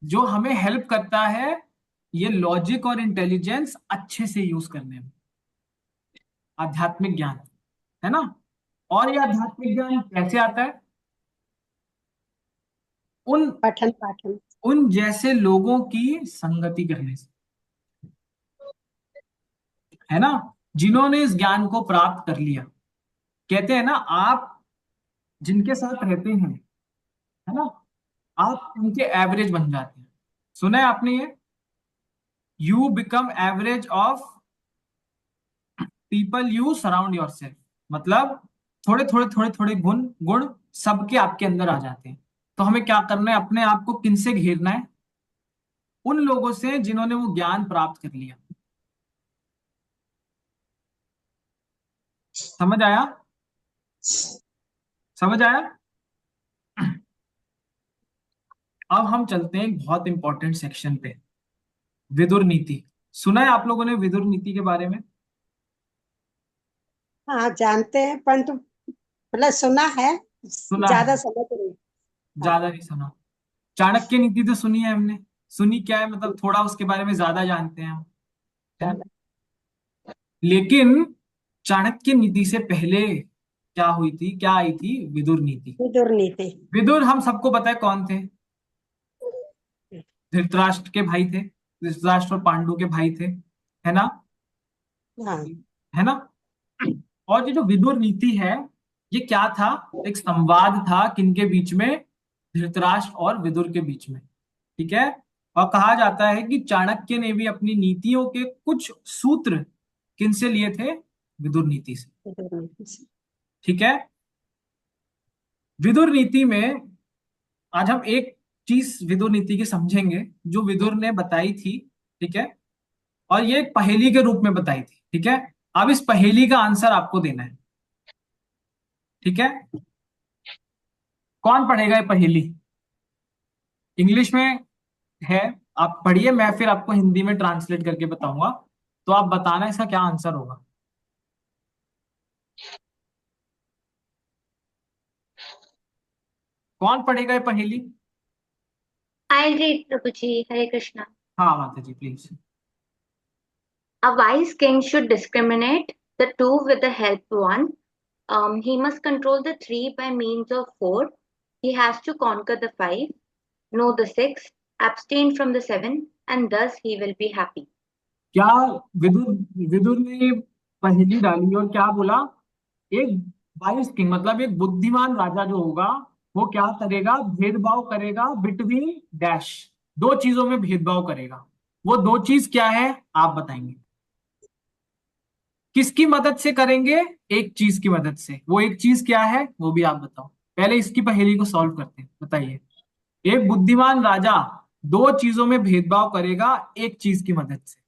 जो हमें हेल्प करता है ये लॉजिक और इंटेलिजेंस अच्छे से यूज करने में। आध्यात्मिक ज्ञान, है ना। और ये आध्यात्मिक ज्ञान कैसे आता है? उन पठन पाठन। उन जैसे लोगों की संगति करने से, है ना, जिन्होंने इस ज्ञान को प्राप्त कर लिया। कहते हैं ना, आप जिनके साथ रहते हैं, है ना, आप उनके एवरेज बन जाते हैं। सुना है आपने ये? You become average of people you surround your self. मतलब थोड़े थोड़े थोड़े थोड़े गुण गुण सबके आपके अंदर आ जाते हैं। तो हमें क्या करना है? अपने आप को किनसे घेरना है? उन लोगों से जिन्होंने वो ज्ञान प्राप्त कर लिया। समझ आया? समझ आया? अब हम चलते हैं एक बहुत इंपॉर्टेंट सेक्शन पे, विदुर नीति। सुना है आप लोगों ने विदुर नीति के बारे में? हाँ जानते हैं, परंतु मतलब सुना है, सुना ज्यादा है, समझ नहीं। हाँ, ज्यादा नहीं सुना। चाणक्य नीति तो सुनी है हमने। सुनी क्या है, मतलब थोड़ा उसके बारे में ज्यादा जानते हैं हम, है ना। ज्यादा। लेकिन चाणक्य नीति से पहले क्या हुई थी, क्या आई थी? विदुर नीति। विदुर नीति। विदुर हम सबको पता है कौन थे। धृतराष्ट्र के भाई थे। धृतराष्ट्र और पांडु के भाई थे, है ना, हाँ। है ना। और ये जो विदुर नीति है, ये क्या था? एक संवाद था किनके बीच में? धृतराष्ट्र और विदुर के बीच में, ठीक है। और कहा जाता है कि चाणक्य ने भी अपनी नीतियों के कुछ सूत्र किनसे लिए थे? विदुर नीति से, विदुर नीति से। ठीक है। विदुर नीति में आज हम एक चीज विदुर नीति की समझेंगे जो विदुर ने बताई थी, ठीक है। और ये एक पहेली के रूप में बताई थी, ठीक है। अब इस पहेली का आंसर आपको देना है, ठीक है। कौन पढ़ेगा ये पहेली? इंग्लिश में है, आप पढ़िए, मैं फिर आपको हिंदी में ट्रांसलेट करके बताऊंगा। तो आप बताना इसका क्या आंसर होगा। कौन पढ़ेगा ये पहेली? I'll read, Prabhuji. Hare Krishna. हाँ माता जी please. A wise king should discriminate the two with the helped one. He must control the three by means of four. He has to conquer the five, know the six, abstain from the seven, and thus he will be happy. क्या विदुर विदुर ने पहेली डाली और क्या बोला? एक wise king मतलब एक बुद्धिमान राजा जो होगा, वो क्या करेगा? भेदभाव करेगा बिटवीन डैश, दो चीजों में भेदभाव करेगा। वो दो चीज क्या है आप बताएंगे? किसकी मदद से करेंगे? एक चीज की मदद से। वो एक चीज क्या है वो भी आप बताओ। पहले इसकी पहेली को सॉल्व करते हैं, बताइए। एक बुद्धिमान राजा दो चीजों में भेदभाव करेगा एक चीज की मदद से।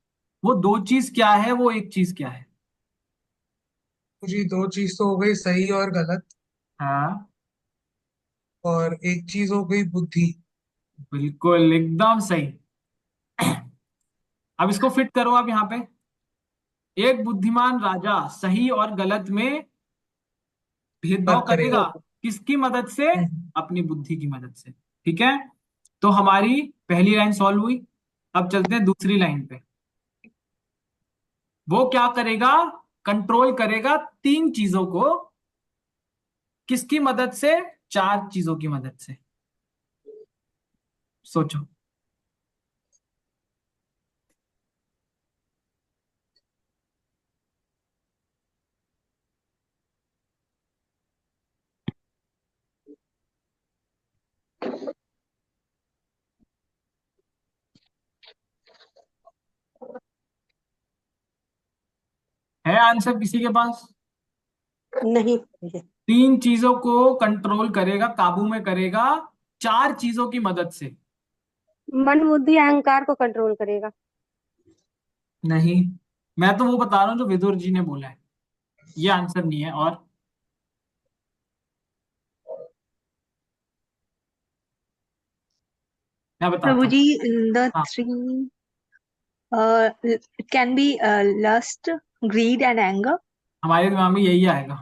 वो दो चीज क्या है, वो एक चीज क्या है? जी, दो चीज तो हो गई सही और गलत, हाँ और एक चीज हो गई बुद्धि। बिल्कुल एकदम सही। अब इसको फिट करो आप यहाँ पे। एक बुद्धिमान राजा सही और गलत में भेदभाव फर्क करेगा करेगा। किसकी मदद से? हम्म। अपनी बुद्धि की मदद से, ठीक है। तो हमारी पहली लाइन सॉल्व हुई। अब चलते हैं दूसरी लाइन पे। वो क्या करेगा? कंट्रोल करेगा तीन चीजों को, किसकी मदद से? चार चीजों की मदद से। सोचो। है आंसर किसी के पास? नहीं। तीन चीजों को कंट्रोल करेगा, काबू में करेगा चार चीजों की मदद से। मन बुद्धि अहंकार को कंट्रोल करेगा। नहीं, मैं तो वो बता रहा हूं जो विदुर जी ने बोला है। ये आंसर नहीं है। और मैं बताता प्रभु हूँ। जी, द हाँ, three can be lust, greed and anger. हमारे दिमाग में यही आएगा।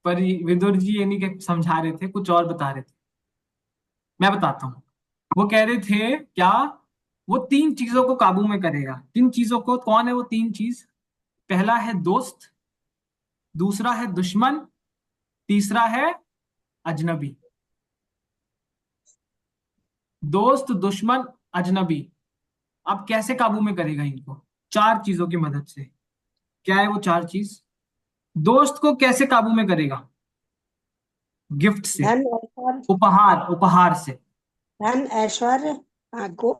पर विदुर जी ये नहीं कि समझा रहे थे, कुछ और बता रहे थे। मैं बताता हूँ। वो कह रहे थे क्या? वो तीन चीजों को काबू में करेगा। तीन चीजों को कौन है वो तीन चीज? पहला है दोस्त, दूसरा है दुश्मन, तीसरा है अजनबी। दोस्त, दुश्मन, अजनबी। आप कैसे काबू में करेगा इनको? चार चीजों की मदद से। क्या है वो चार चीज? दोस्त को कैसे काबू में करेगा? गिफ्ट से, धन ऐश्वर्य, उपहार, उपहार से। धन ऐश्वर्य, हाँ, गो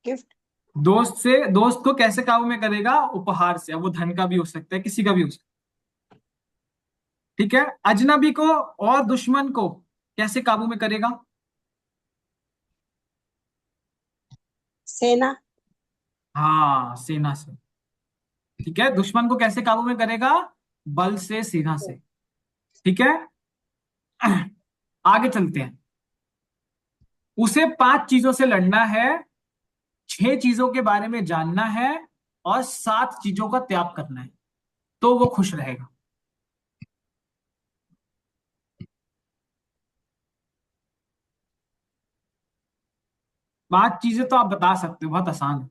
गिफ्ट। दोस्त को कैसे काबू में करेगा? उपहार से। अब वो धन का भी हो सकता है, किसी का भी हो सकता है। ठीक है। अजनबी को और दुश्मन को कैसे काबू में करेगा? सेना। हाँ, सेना से। ठीक है। दुश्मन को कैसे काबू में करेगा? बल से, सेना से। ठीक है। आगे चलते हैं। उसे पांच चीजों से लड़ना है, छह चीजों के बारे में जानना है, और सात चीजों का त्याग करना है, तो वो खुश रहेगा। पांच चीजें तो आप बता सकते हो, बहुत आसान है।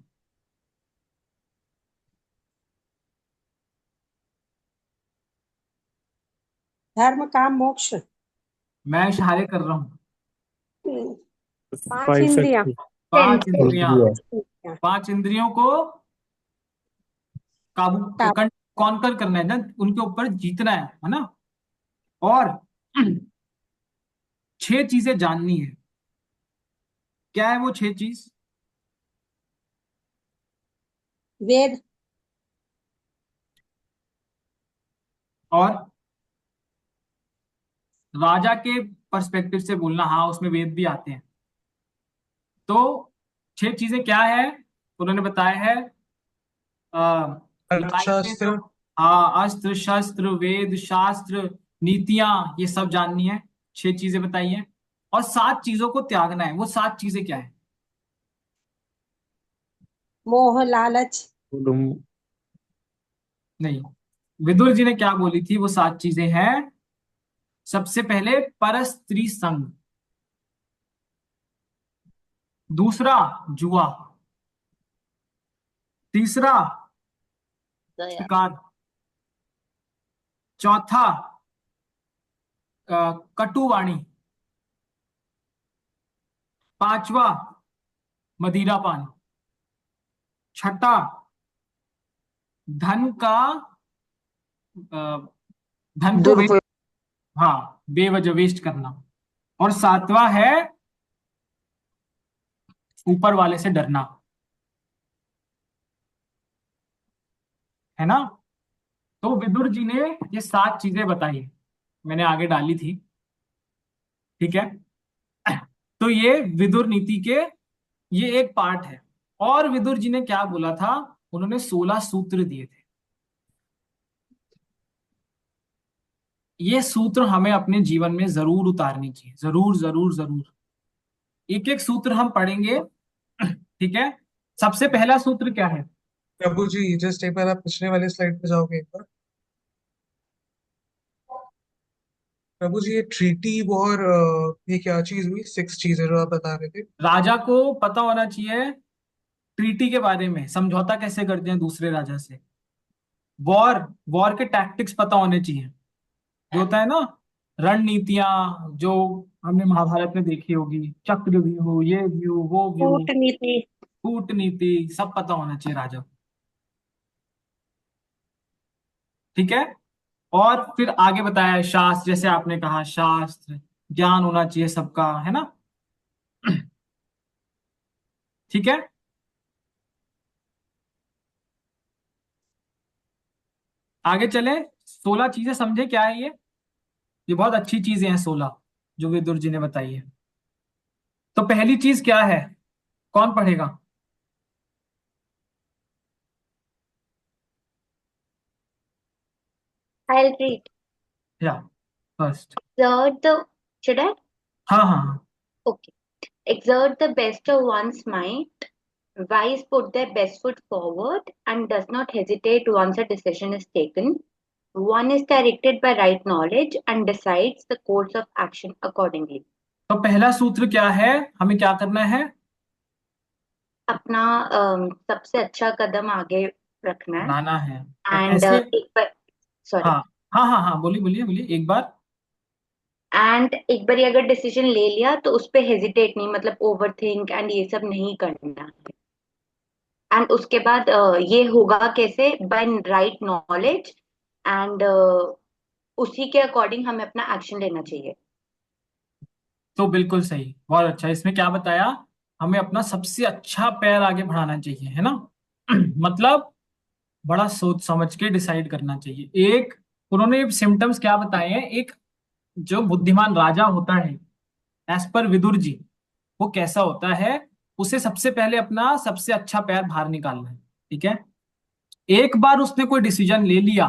धर्म, काम, मोक्ष। मैं इशारे कर रहा हूं। पांच फाइव इंद्रियां। सेक्टर। पांच सेंस। इंद्रियां। इंद्रिया। पांच इंद्रियों को काबू, काम। कॉन्कर करना है ना, उनके ऊपर जीतना है ना। और छह चीजें जाननी है। क्या है वो छह चीज? वेद। और राजा के पर्सपेक्टिव से बोलना, हाँ उसमें वेद भी आते हैं। तो छह चीजें क्या है उन्होंने बताया है? लाइफ में जो, अर्थशास्त्र। हाँ, अस्त्र शस्त्र वेद शास्त्र नीतियां, ये सब जाननी है। छह चीजें बताई हैं। और सात चीजों को त्यागना है। वो सात चीजें क्या है? मोह, लालच। तुम। नहीं, विदुर जी ने क्या बोली थी? वो सात चीजें हैं। सबसे पहले परस्त्री संग, दूसरा जुआ, तीसरा दया। शिकार, चौथा कटुवाणी, पांचवा मदिरापान, छठा धन का अ, धन को वेस्ट, दुरुपयोग। हाँ, बेवजह वेस्ट करना। और सातवां है ऊपर वाले से डरना। है ना? तो विदुर जी ने ये सात चीजें बताई, मैंने आगे डाली थी। ठीक है। तो ये विदुर नीति के, ये एक पार्ट है। और विदुर जी ने क्या बोला था? उन्होंने 16 सूत्र दिए थे। ये सूत्र हमें अपने जीवन में जरूर उतारनी चाहिए, जरूर जरूर जरूर। एक एक सूत्र हम पढ़ेंगे। ठीक है। सबसे पहला सूत्र क्या है? प्रभु जी जस्ट एक बार आप पिछले वाले स्लाइड पे जाओगे एक बार। प्रभु जी ये ट्रीटी वॉर, ये क्या चीज हुई? सिक्स चीजें जो आप बता रहे थे। राजा को पता होना चाहिए ट्रीटी के बारे में, समझौता कैसे करते हैं दूसरे राजा से। वॉर, वॉर के टैक्टिक्स पता होने चाहिए, जो होता है ना, रणनीतियां जो हमने महाभारत में देखी होगी, चक्रव्यूह, ये व्यूह, वो व्यूह, कूटनीति। कूटनीति, सब पता होना चाहिए राजा को। ठीक है। और फिर आगे बताया है शास्त्र, जैसे आपने कहा शास्त्र ज्ञान होना चाहिए सबका, है ना? ठीक है। आगे चले। 16 चीजें समझे क्या है ये बहुत अच्छी चीजें हैं 16, जो विदुर जी ने बताई है। तो पहली चीज क्या है? कौन पढ़ेगा? I'll read. या first. Exert the, should I? हाँ हाँ हाँ। Okay. Exert the best of one's might. Wise put their best foot forward and does not hesitate once a decision is taken. One is directed by right knowledge and decides the course of action accordingly. तो पहला सूत्र क्या है? हमें क्या करना है? अपना सबसे अच्छा कदम आगे रखना है बढ़ाना है। और एंड ऐसे, एक बार, सॉरी, हाँ हाँ हाँ हाँ, बोलिए बोलिए बोलिए एक बार। एंड एक बार अगर डिसीजन ले लिया तो उस पे हेजिटेट नहीं, मतलब ओवर थिंक एंड ये सब नहीं करना। एंड उसके बाद ये होगा कैसे, बाय राइट नॉलेज, एंड उसी के अकॉर्डिंग हमें अपना एक्शन लेना चाहिए। तो बिल्कुल सही, बहुत अच्छा। इसमें क्या बताया, हमें अपना सबसे अच्छा पैर आगे बढ़ाना चाहिए, है ना। मतलब बड़ा सोच समझ के डिसाइड करना चाहिए। एक उन्होंने सिम्टम्स क्या बताए हैं, एक जो बुद्धिमान राजा होता है एज पर विदुर जी, वो कैसा होता है, उसे सबसे पहले अपना सबसे अच्छा पैर बाहर निकालना है। ठीक है, एक बार उसने कोई डिसीजन ले लिया,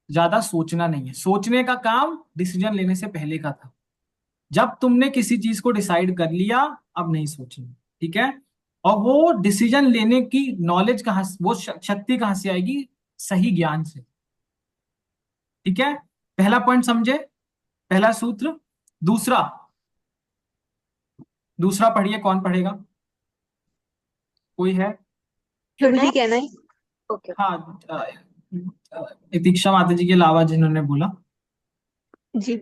ज्यादा सोचना नहीं है। सोचने का काम डिसीजन लेने से पहले का था। जब तुमने किसी चीज को डिसाइड कर लिया, अब नहीं सोचना। ठीक है, और वो डिसीजन लेने की नॉलेज कहाँ वो शक्ति कहाँ से आएगी, सही ज्ञान से। ठीक है, पहला पॉइंट समझे, पहला सूत्र। दूसरा, दूसरा पढ़िए, कौन पढ़ेगा, कोई है। शुड प्रभु आई? जी कहना है। ओके। हाँ, दीक्षा माता जी के अलावा जिन्होंने बोला। जी।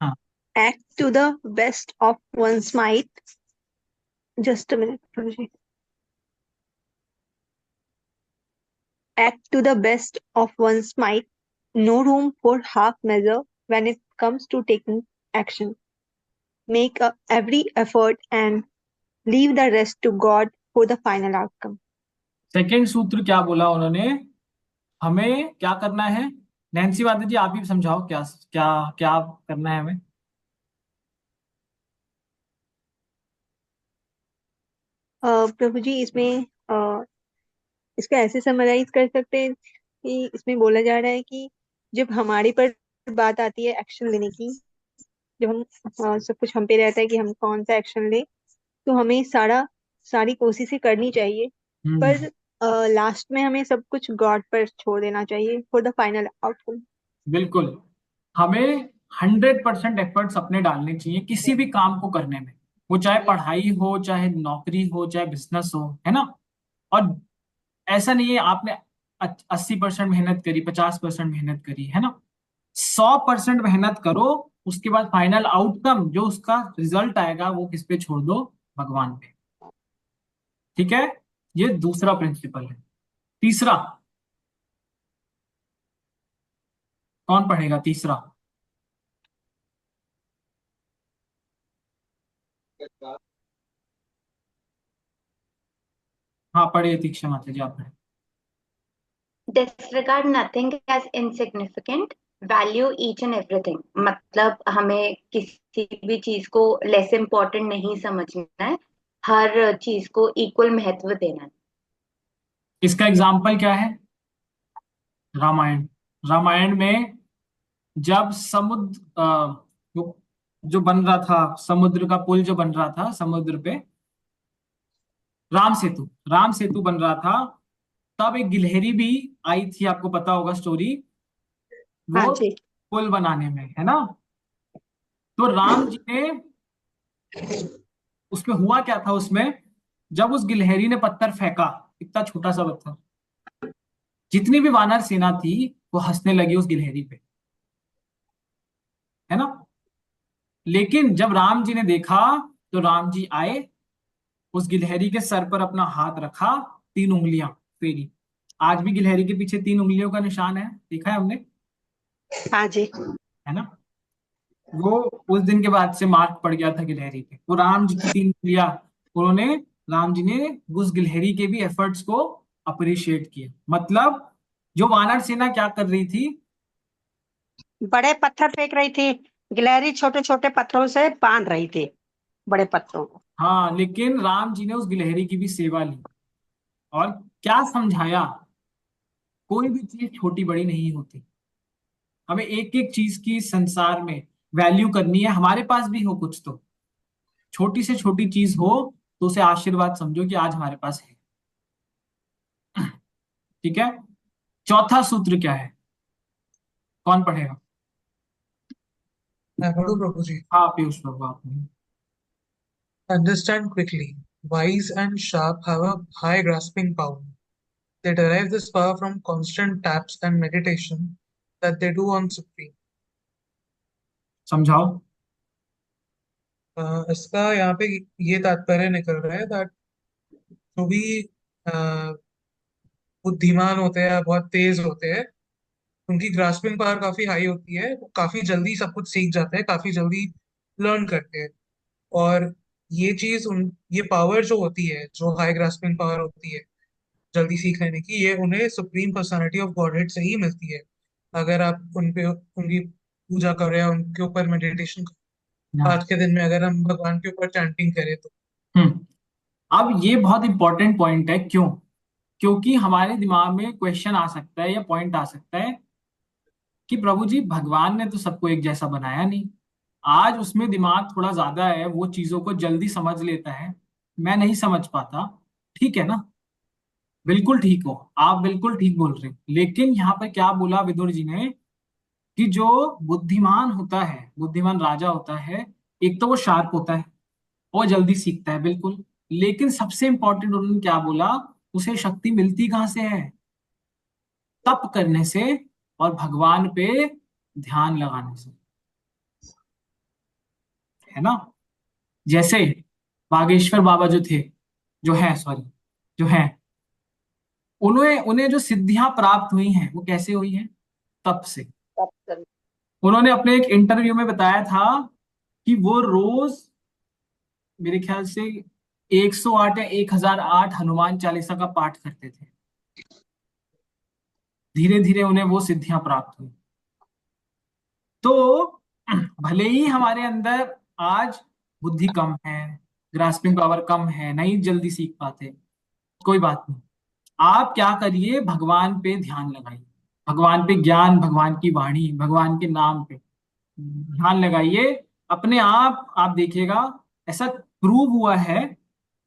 हाँ, Act to the best of one's might. Just a minute, प्रभु जी। Act to the best of one's might. No room for half measure when it comes to taking action. Make every effort and leave the rest to God for the final outcome. Second सूत्र क्या बोला उन्होंने, हमें क्या करना है। Nancy माता जी आप ही समझाओ, क्या क्या क्या करना है हमें। प्रभु जी इसमें इसको ऐसे समराइज कर सकते हैं कि इसमें बोला जा रहा है कि जब हमारे पर बात आती है एक्शन लेने की, जब हम सब कुछ हम पे रहता है कि हम कौन सा एक्शन ले, तो हमें सारी कोशिशें करनी चाहिए, हम्म, पर लास्ट में हमें सब कुछ गॉड पर छोड़ देना चाहिए फॉर द फाइनल आउटकम। बिल्कुल। हमें 100% एफर्ट्स अपने डालने चाहिए किसी भी काम को करने में, वो चाहे पढ़ाई हो, चाहे नौकरी हो, चाहे बिजनेस हो, है ना। और ऐसा नहीं है आपने 80% मेहनत करी, 50% मेहनत करी, है ना। 100% मेहनत करो, उसके बाद फाइनल आउटकम जो उसका रिजल्ट आएगा वो किस पे छोड़ दो, भगवान पे। ठीक है, ये दूसरा प्रिंसिपल है। तीसरा, कौन पढ़ेगा तीसरा। हाँ पढ़िए दीक्षा माता जी, आप पढ़े। Disregard nothing as insignificant, value each and everything. मतलब हमें किसी भी चीज को लेस इम्पोर्टेंट नहीं समझना है, हर चीज को इक्वल महत्व देना है। इसका एग्जाम्पल क्या है, रामायण। रामायण में जब समुद्र जो बन रहा था, समुद्र का पुल जो बन रहा था समुद्र पे, राम सेतु, राम सेतु बन रहा था, तब एक गिलहरी भी आई थी, आपको पता होगा स्टोरी, हाँ वो जी। पुल बनाने में, है ना। तो राम जी ने, उसमें हुआ क्या था उसमें, जब उस गिलहरी ने पत्थर फेंका, इतना छोटा सा पत्थर, जितनी भी वानर सेना थी वो हंसने लगी उस गिलहरी पे, है ना। लेकिन जब राम जी ने देखा, तो राम जी आए, उस गिलहरी के सर पर अपना हाथ रखा, 3 उंगलियां फेरी। आज भी गिलहरी के पीछे 3 उंगलियों का निशान है, देखा है हमने, हाँ जी। है ना। वो उस दिन के बाद से मार्क पड़ गया था गिलहरी पे, वो राम जी की 3 उंगलियां। उन्होंने, राम जी ने उस गिलहरी के भी एफर्ट्स को अप्रिशिएट किया। मतलब जो वानर सेना क्या कर रही थी, बड़े पत्थर फेंक रही थी, गिलहरी छोटे छोटे पत्थरों से बांध रही थी, बड़े पत्थरों को। हाँ, लेकिन राम जी ने उस गिलहरी की भी सेवा ली और क्या समझाया, कोई भी चीज छोटी बड़ी नहीं होती। हमें एक एक चीज की संसार में वैल्यू करनी है, हमारे पास भी हो कुछ तो, छोटी से छोटी चीज हो तो उसे आशीर्वाद समझो कि आज हमारे पास है। ठीक है, चौथा सूत्र क्या है, कौन पढ़ेगा। मैं पढ़ूं प्रभु जी? हाँ पीयूष बाबू आपने। Understand quickly. Wise and sharp have a high grasping power. They derive this power from constant taps and meditation that they do on Supreme. समझाओ। इसका यहाँ पे ये तात्पर्य निकल रहा है that जो भी बुद्धिमान होते हैं, बहुत तेज होते हैं, उनकी ग्रास्पिंग पावर काफी हाई होती है, वो काफी जल्दी सब कुछ सीख जाते हैं, काफी जल्दी लर्न करते हैं। और ये चीज ये पावर जो होती है, जो हाई ग्रास्पिंग पावर होती है जल्दी सीख लेने की, ये उन्हें सुप्रीम पर्सनालिटी ऑफ गॉडहेड से ही मिलती है। अगर आप उनकी पूजा करें या उनके ऊपर मेडिटेशन, आज के दिन में अगर हम भगवान के ऊपर चैंटिंग करें तो। हम्म। अब ये बहुत इंपॉर्टेंट पॉइंट है। क्यों? क्योंकि हमारे दिमाग में क्वेश्चन आ सकता है या पॉइंट आ सकता है कि प्रभु जी, भगवान ने तो सबको एक जैसा बनाया नहीं। आज उसमें दिमाग थोड़ा ज्यादा है, वो चीजों को जल्दी समझ लेता है, मैं नहीं समझ पाता। ठीक है ना? बिल्कुल ठीक हो आप, बिल्कुल ठीक बोल रहे हैं। लेकिन यहाँ पर क्या बोला विदुर जी ने कि जो बुद्धिमान होता है, बुद्धिमान राजा होता है, एक तो वो शार्प होता है और जल्दी सीखता है, बिल्कुल। लेकिन सबसे इंपॉर्टेंट उन्होंने क्या बोला, उसे शक्ति मिलती कहाँ से है? तप करने से और भगवान पे ध्यान लगाने से, है ना? जैसे बागेश्वर बाबा जो थे, जो है सॉरी, जो है, उन्हें उन्हें जो सिद्धियां प्राप्त हुई हैं वो कैसे हुई हैं? तप से। तप करना। उन्होंने अपने एक इंटरव्यू में बताया था कि वो रोज मेरे ख्याल से 108 या 1008 हनुमान चालीसा का पाठ करते थे। धीरे धीरे उन्हें वो सिद्धियां प्राप्त हुई। तो भले ही हमारे अंदर आज बुद्धि कम है, ग्रास्पिंग पावर कम है, नहीं जल्दी सीख पाते, कोई बात नहीं। आप क्या करिए, भगवान पे ध्यान लगाइए, भगवान पे ज्ञान, भगवान की वाणी, भगवान के नाम पे ध्यान लगाइए। अपने आप देखिएगा, ऐसा प्रूव हुआ है,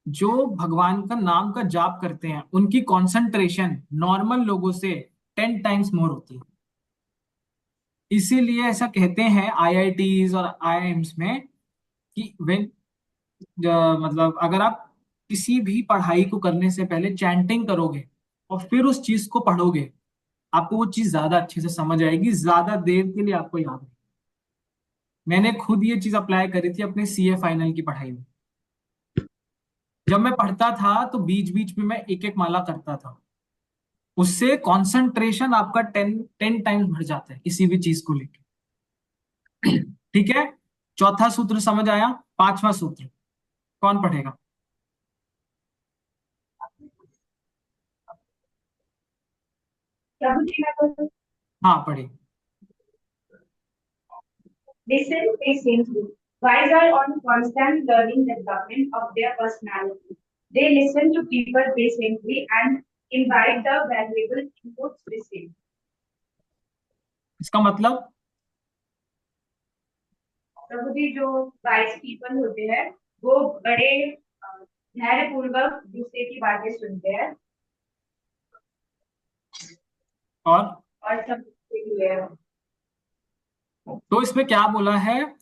जो भगवान का नाम का जाप करते हैं उनकी कंसंट्रेशन नॉर्मल लोगों से 10 टाइम्स मोर होती है। इसीलिए ऐसा कहते हैं आईआईटीज और आईआईएम्स में कि वेन मतलब अगर आप किसी भी पढ़ाई को करने से पहले चैंटिंग करोगे और फिर उस चीज को पढ़ोगे, आपको वो चीज ज्यादा अच्छे से समझ आएगी, ज्यादा देर के लिए आपको याद है। मैंने खुद ये चीज अप्लाई करी थी अपने सीए फाइनल की पढ़ाई में। जब मैं पढ़ता था तो बीच बीच में मैं एक एक माला करता था, उससे कंसंट्रेशन आपका 10 टाइम्स बढ़ जाता है किसी भी चीज को लेकर। ठीक है? चौथा सूत्र समझ आया? पांचवा सूत्र कौन पढ़ेगा? प्रभु जी, मैं हाँ, पढ़े। listen patiently. Wise are on constant learning development of their personality. They listen to people patiently and invite the valuable inputs received. इसका मतलब प्रभु जी, जो वाइज पीपल होते हैं वो बड़े धैर्य पूर्वक दूसरे की बातें सुनते हैं और सब के लिए। तो इसमें क्या बोला है,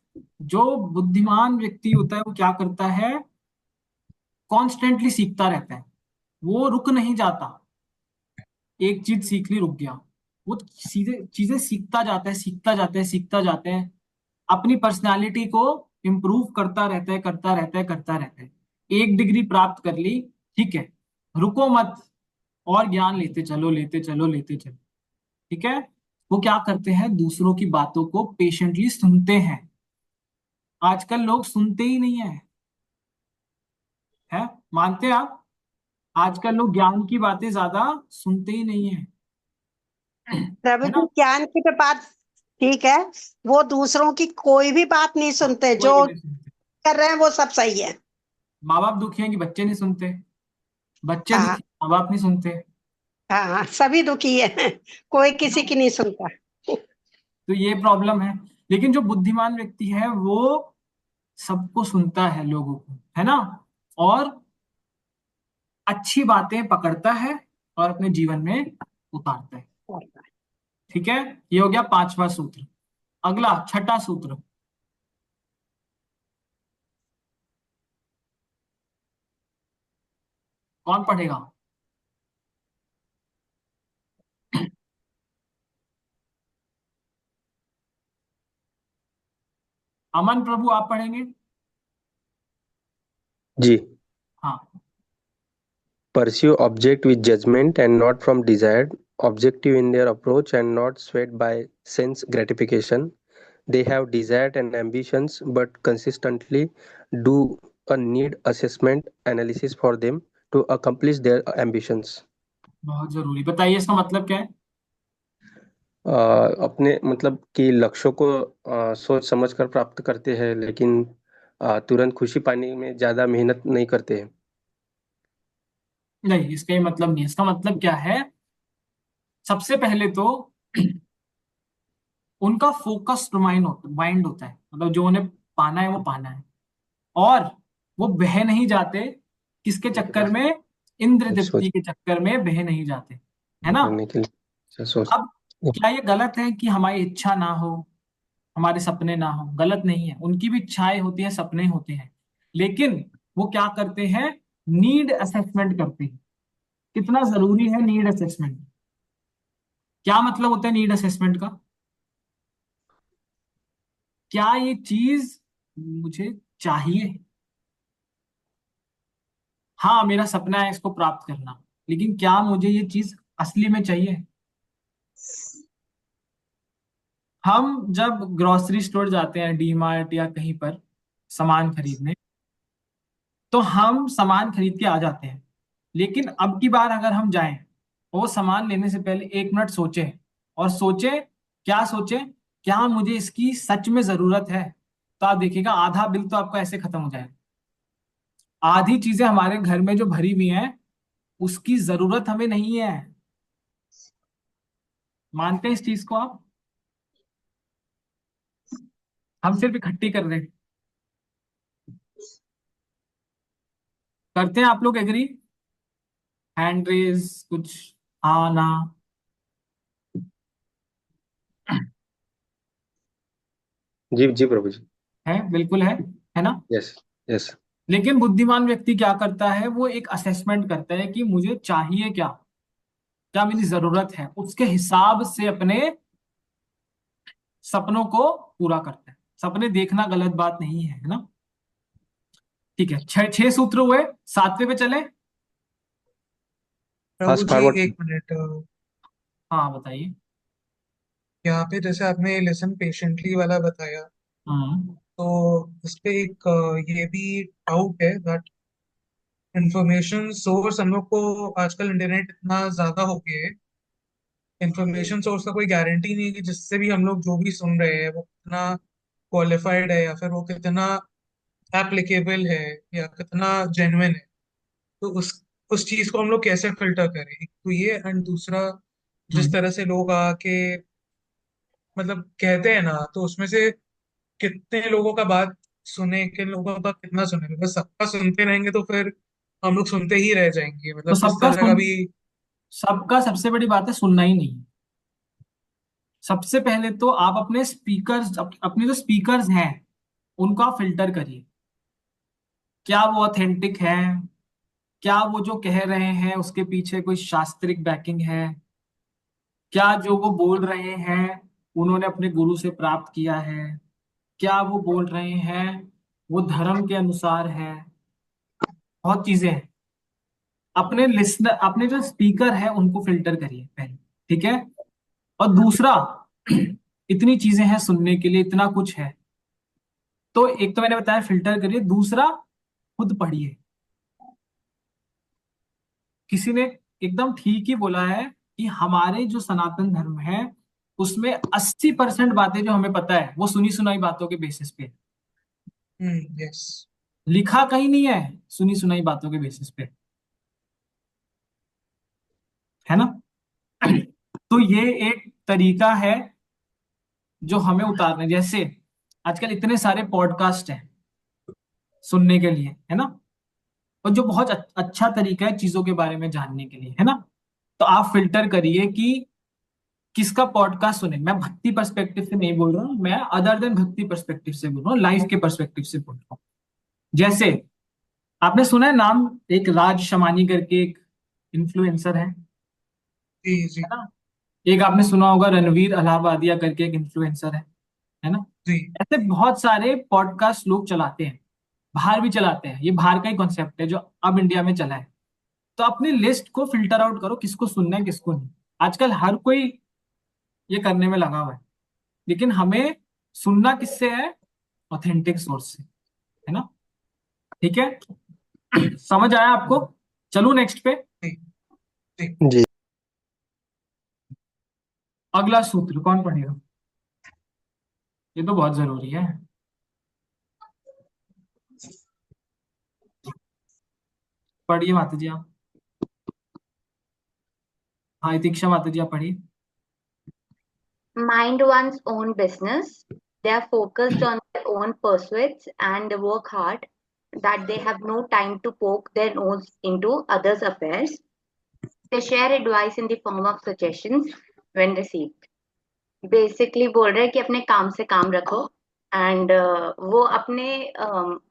जो बुद्धिमान व्यक्ति होता है वो क्या करता है, कॉन्स्टेंटली सीखता रहता है, वो रुक नहीं जाता। एक चीज सीख ली, रुक गया, वो सीधे चीजें सीखता जाता है, सीखता जाता है, सीखता जाता है, अपनी पर्सनालिटी को इम्प्रूव करता रहता है, करता रहता है, करता रहता है। एक डिग्री प्राप्त कर ली, ठीक है, रुको मत, और ज्ञान लेते चलो, लेते चलो, लेते चलो। ठीक है? वो क्या करते हैं, दूसरों की बातों को पेशेंटली सुनते हैं। आजकल लोग सुनते ही नहीं है मानते हैं आप? आजकल लोग ज्ञान की बातें ज्यादा सुनते ही नहीं है, प्रभु है जी, ना? ज्ञान की तो बात ठीक है, वो दूसरों की कोई भी बात नहीं हाँ, सुनते, कोई जो भी नहीं सुनते। कर रहे हैं वो सब सही है। माँ बाप दुखी हैं कि बच्चे नहीं सुनते, बच्चे हाँ, दुखी, माँ बाप नहीं सुनते। हाँ, सभी दुखी है, कोई किसी की नहीं सुनता। तो ये प्रॉब्लम है। लेकिन जो बुद्धिमान व्यक्ति है वो सबको सुनता है, लोगों को, है ना? और अच्छी बातें पकड़ता है और अपने जीवन में उतारता है। ठीक है? ये हो गया पांचवा सूत्र। अगला छठा सूत्र कौन पढ़ेगा? अमन प्रभु आप पढ़ेंगे। जी। हाँ। Pursue object with judgment and not from desire, objective in their approach and not swayed by sense gratification. They have desire and ambitions, but consistently do a need assessment analysis for them to accomplish their ambitions. बहुत जरूरी, बताइए इसका मतलब क्या है। अपने मतलब कि लक्ष्यों को सोच समझ कर प्राप्त करते हैं, लेकिन तुरंत खुशी पाने में ज्यादा मेहनत नहीं करते हैं। नहीं, इसका ये मतलब नहीं है। इसका मतलब क्या है, सबसे पहले तो उनका फोकस्ड माइंड होता है, मतलब जो उन्हें पाना है वो पाना है, और वो बह नहीं जाते किसके चक्कर में, इंद्र तृप्ति सोच के चक्कर में बह नहीं जाते, है ना। करने के लिए सोच। अब क्या ये गलत है कि हमारी इच्छा ना हो, हमारे सपने ना हो? गलत नहीं है, उनकी भी इच्छाएं होती हैं, सपने होते हैं, लेकिन वो क्या करते हैं, नीड असेसमेंट करते हैं। कितना जरूरी है नीड असेसमेंट? क्या मतलब होता है नीड असेसमेंट का? क्या ये चीज मुझे चाहिए? हाँ, मेरा सपना है इसको प्राप्त करना, लेकिन क्या मुझे ये चीज असली में चाहिए? हम जब ग्रोसरी स्टोर जाते हैं, डी मार्ट या कहीं पर सामान खरीदने, तो हम सामान खरीद के आ जाते हैं, लेकिन अब की बार अगर हम जाएं, वो सामान लेने से पहले 1 मिनट सोचें, और सोचें, क्या सोचें, क्या मुझे इसकी सच में जरूरत है? तो आप देखिएगा आधा बिल तो आपका ऐसे खत्म हो जाएगा। आधी चीजें हमारे घर में जो भरी हुई हैं, उसकी जरूरत हमें नहीं है। मानते हैं इस चीज को आप? हम सिर्फ इकट्ठी कर रहे हैं। करते हैं आप लोग एग्री? हैंड रेज कुछ, हाँ ना? जी जी प्रभु जी। है, बिल्कुल है ना। Yes yes. लेकिन बुद्धिमान व्यक्ति क्या करता है, वो एक असेसमेंट करता है कि मुझे चाहिए क्या, क्या मेरी जरूरत है, उसके हिसाब से अपने सपनों को पूरा करता है। सपने देखना गलत बात नहीं है ना। ठीक है, छह छह सूत्र हुए, सातवें पे चले। प्रभु फास्ट जी फॉरवर्ड। एक मिनट, हाँ बताइए। यहाँ पे जैसे आपने लिसन पेशेंटली वाला बताया, हम्म। तो इस पे एक ये भी डाउट है दैट इंफॉर्मेशन सोर्स हम लोग को आजकल इंटरनेट इतना ज्यादा हो गया है, इंफॉर्मेशन सोर्स का कोई गारंटी नहीं है कि जिससे भी हम लोग जो भी सुन रहे हैं वो कितना क्वालिफाइड है या फिर वो कितना एप्लीकेबल है या कितना जेन्युइन है। तो उस चीज को हम लोग कैसे फिल्टर करें, एक तो ये, एंड दूसरा जिस हम्म। तरह से लोग आके मतलब कहते हैं ना, तो उसमें से कितने लोगों का बात सुने, किन लोगों का कितना सुने, बस सबका सुनते रहेंगे तो फिर हम लोग सुनते ही रह जाएंगे, तो मतलब किस तरह का भी। सबका सबसे बड़ी बात है सुनना ही नहीं। सबसे पहले तो आप अपने स्पीकर्स, अपने जो स्पीकर्स हैं उनको आप फिल्टर करिए। क्या वो ऑथेंटिक है? क्या वो जो कह रहे हैं उसके पीछे कोई शास्त्रिक बैकिंग है? क्या जो वो बोल रहे हैं उन्होंने अपने गुरु से प्राप्त किया है? क्या वो बोल रहे हैं वो धर्म के अनुसार है? बहुत चीजें हैं। अपने लिसनर, अपने जो स्पीकर है उनको फिल्टर करिए पहले, ठीक है। और दूसरा, इतनी चीजें हैं सुनने के लिए, इतना कुछ है, तो एक तो मैंने बताया फिल्टर करिए, दूसरा खुद पढ़िए। किसी ने एकदम ठीक ही बोला है कि हमारे जो सनातन धर्म है उसमें 80% बातें जो हमें पता है वो सुनी सुनाई बातों के बेसिस पे है। यस। लिखा कहीं नहीं है, सुनी सुनाई बातों के बेसिस पे, है ना। तो ये एक तरीका है जो हमें उतारना है। जैसे आजकल इतने सारे पॉडकास्ट हैं सुनने के लिए, है ना, और जो बहुत अच्छा तरीका है चीजों के बारे में जानने के लिए, है ना। तो आप फिल्टर करिए कि किसका पॉडकास्ट सुने। मैं भक्ति पर्सपेक्टिव से नहीं बोल रहा हूँ, मैं अदर देन भक्ति पर्सपेक्टिव से बोल रहा हूँ, लाइफ के पर्सपेक्टिव से बोल रहा हूँ। जैसे आपने सुना है नाम, एक राज शमानी करके एक इन्फ्लुएंसर जी जी। है ना। एक आपने सुना होगा रणवीर अलाहाबादिया करके एक इन्फ्लुएंसर है ना। जी ऐसे बहुत सारे पॉडकास्ट लोग चलाते हैं, बाहर भी चलाते हैं, ये बाहर का ही कॉन्सेप्ट है जो अब इंडिया में चला है। तो अपनी लिस्ट को फिल्टर आउट करो, किसको सुनना है किसको नहीं। आजकल हर कोई ये करने में लगा हुआ है, लेकिन हमें सुनना किससे है? ऑथेंटिक सोर्स से, है ना? ठीक है, समझ आया आपको? चलू नेक्स्ट पे। जी जी। जी। अगला सूत्र कौन पढ़ेगा? ये तो बहुत जरूरी है। पढ़िए माता जी आप। हाँ दीक्षा माता जी आप पढ़िए। Mind one's own business. They are focused on their own pursuits and work hard, that they have no time to poke their nose into others' affairs. They share advice in the form of suggestions when received. Basically बोल रहे हैं कि अपने काम से काम रखो, and वो अपने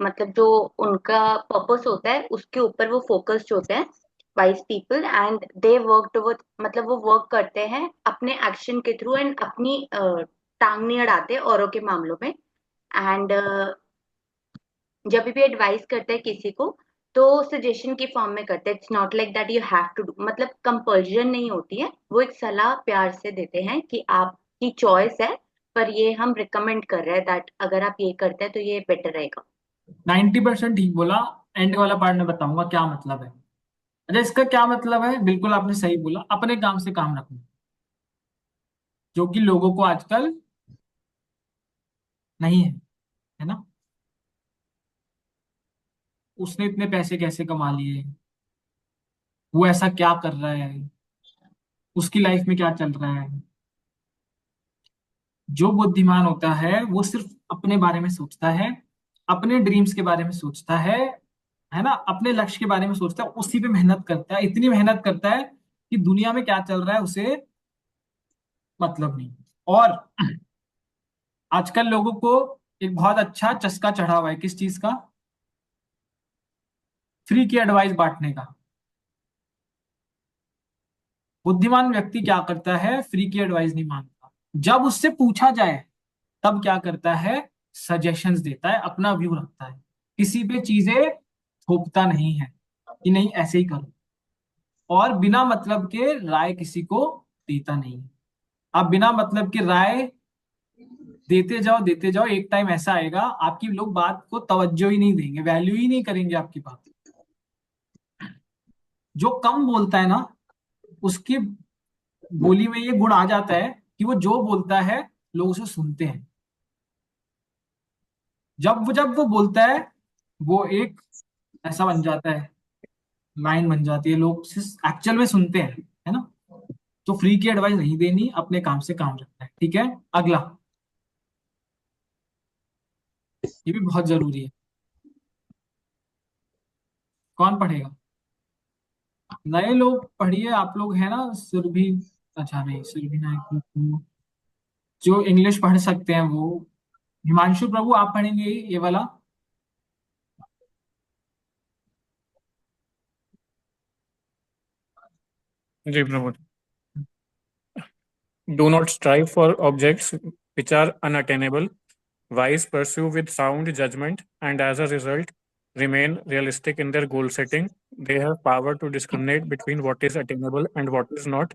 मतलब जो उनका पर्पस होता है उसके ऊपर वो फोकस्ड होते हैं, wise people, and they work toward, मतलब वो वर्क करते हैं अपने एक्शन के थ्रू, एंड अपनी टांग नहीं अड़ाते औरों के मामलों में। एंड जब भी एडवाइस करते हैं किसी को तो सजेशन की फॉर्म में करते हैं। It's not like that you have to do, मतलब कंपल्जन नहीं होती है, वो एक सलाह प्यार से देते हैं कि आपकी चॉइस है, पर ये हम रिकमेंड कर रहे हैं दैट अगर आप ये करते हैं तो ये बेटर रहेगा। 90% ठीक बोला। एंड वाला पार्ट में बताऊंगा क्या मतलब है। अच्छा, इसका क्या मतलब है? बिल्कुल आपने सही बोला, अपने काम से काम रखना, जो कि लोगों को आजकल नहीं है, है ना? उसने इतने पैसे कैसे कमा लिए, वो ऐसा क्या कर रहा है, उसकी लाइफ में क्या चल रहा है। जो बुद्धिमान होता है वो सिर्फ अपने बारे में सोचता है, अपने ड्रीम्स के बारे में सोचता है ना, अपने लक्ष्य के बारे में सोचता है, उसी पे मेहनत करता है, इतनी मेहनत करता है कि दुनिया में क्या चल रहा है उसे मतलब नहीं। और आजकल लोगों को एक बहुत अच्छा चस्का चढ़ा हुआ है, किस चीज का? फ्री की एडवाइस बांटने का। बुद्धिमान व्यक्ति क्या करता है? फ्री की एडवाइस नहीं मांगता, जब उससे पूछा जाए तब क्या करता है? सजेशंस देता है, अपना व्यू रखता है, किसी पे चीजें थोपता नहीं है कि नहीं ऐसे ही करो, और बिना मतलब के राय किसी को देता नहीं है। आप बिना मतलब की राय देते जाओ, एक टाइम ऐसा आएगा आपकी लोग बात को तवज्जो ही नहीं देंगे, वैल्यू ही नहीं करेंगे आपकी बात। जो कम बोलता है ना, उसकी बोली में ये गुण आ जाता है कि वो जो बोलता है लोग उसे सुनते हैं। जब वो बोलता है वो एक ऐसा बन जाता है, लाइन बन जाती है, लोग एक्चुअल में सुनते हैं, है ना? तो फ्री की एडवाइस नहीं देनी, अपने काम से काम रखना है। ठीक है, अगला, ये भी बहुत जरूरी है। कौन पढ़ेगा? नए लोग पढ़िए, आप लोग हैं ना, सुरभि। अच्छा नहीं, सुरभि नायक जो इंग्लिश पढ़ सकते हैं वो। हिमांशु प्रभु आप पढ़ेंगे ये वाला? जी Pramod. Do not strive for objects which are unattainable. Wise pursue with sound judgment and as a result remain realistic in their goal setting. They have power to discriminate between what is attainable and what is not,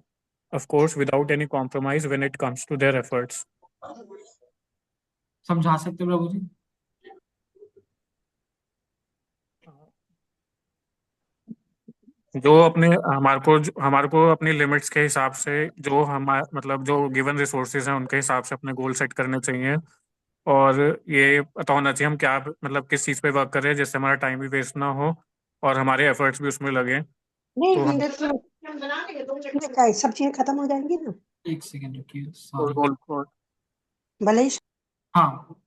of course, without any compromise when it comes to their efforts. समझा सकते हो प्रभु जी? जो अपने हमारे को अपनी limits के हिसाब से, जो हमारे मतलब जो गिवन रिसोर्सेज हैं उनके हिसाब से अपने गोल सेट करने चाहिए। और ये पता होना चाहिए हम क्या मतलब किस चीज़ पे वर्क कर रहे हैं, जिससे हमारा टाइम भी वेस्ट ना हो और हमारे एफर्ट्स भी उसमें लगे। नहीं तो हम मिनट में बना देंगे, 2 मिनट में क्या है, सब चीजें खत्म हो जाएंगी ना। एक सेकेंड रुकिए, और सॉरी। गोल को भले ही हाँ,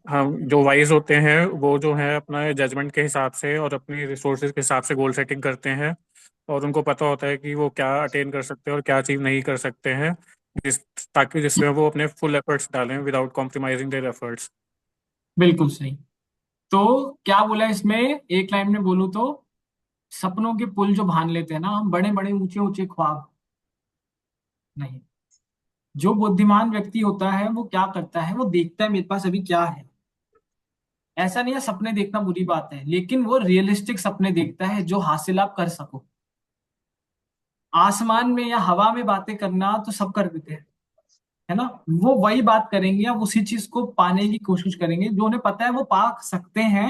हम जो वाइज होते हैं वो जो है अपना जजमेंट के हिसाब से और अपनी रिसोर्सेज के हिसाब से गोल सेटिंग करते हैं, और उनको पता होता है कि वो क्या अटेन कर सकते हैं और क्या अचीव नहीं कर सकते हैं, जिस ताकि जिसमें वो अपने फुल एफर्ट्स डालें विदाउट कॉम्प्रोमाइजिंग देयर एफर्ट्स। बिल्कुल सही। तो क्या बोला इसमें, एक लाइन में बोलूं तो, सपनों के पुल जो बांध लेते हैं ना हम, बड़े बड़े ऊंचे ऊंचे ख्वाब नहीं, जो बुद्धिमान व्यक्ति होता है वो क्या करता है, वो देखता है मेरे पास अभी क्या है। ऐसा नहीं है सपने देखना बुरी बात है, लेकिन वो रियलिस्टिक सपने देखता है जो हासिल आप कर सको। आसमान में या हवा में बातें करना तो सब कर देते हैं, है ना। वो वही बात करेंगे या उसी चीज को पाने की कोशिश करेंगे जो उन्हें पता है वो पा सकते हैं,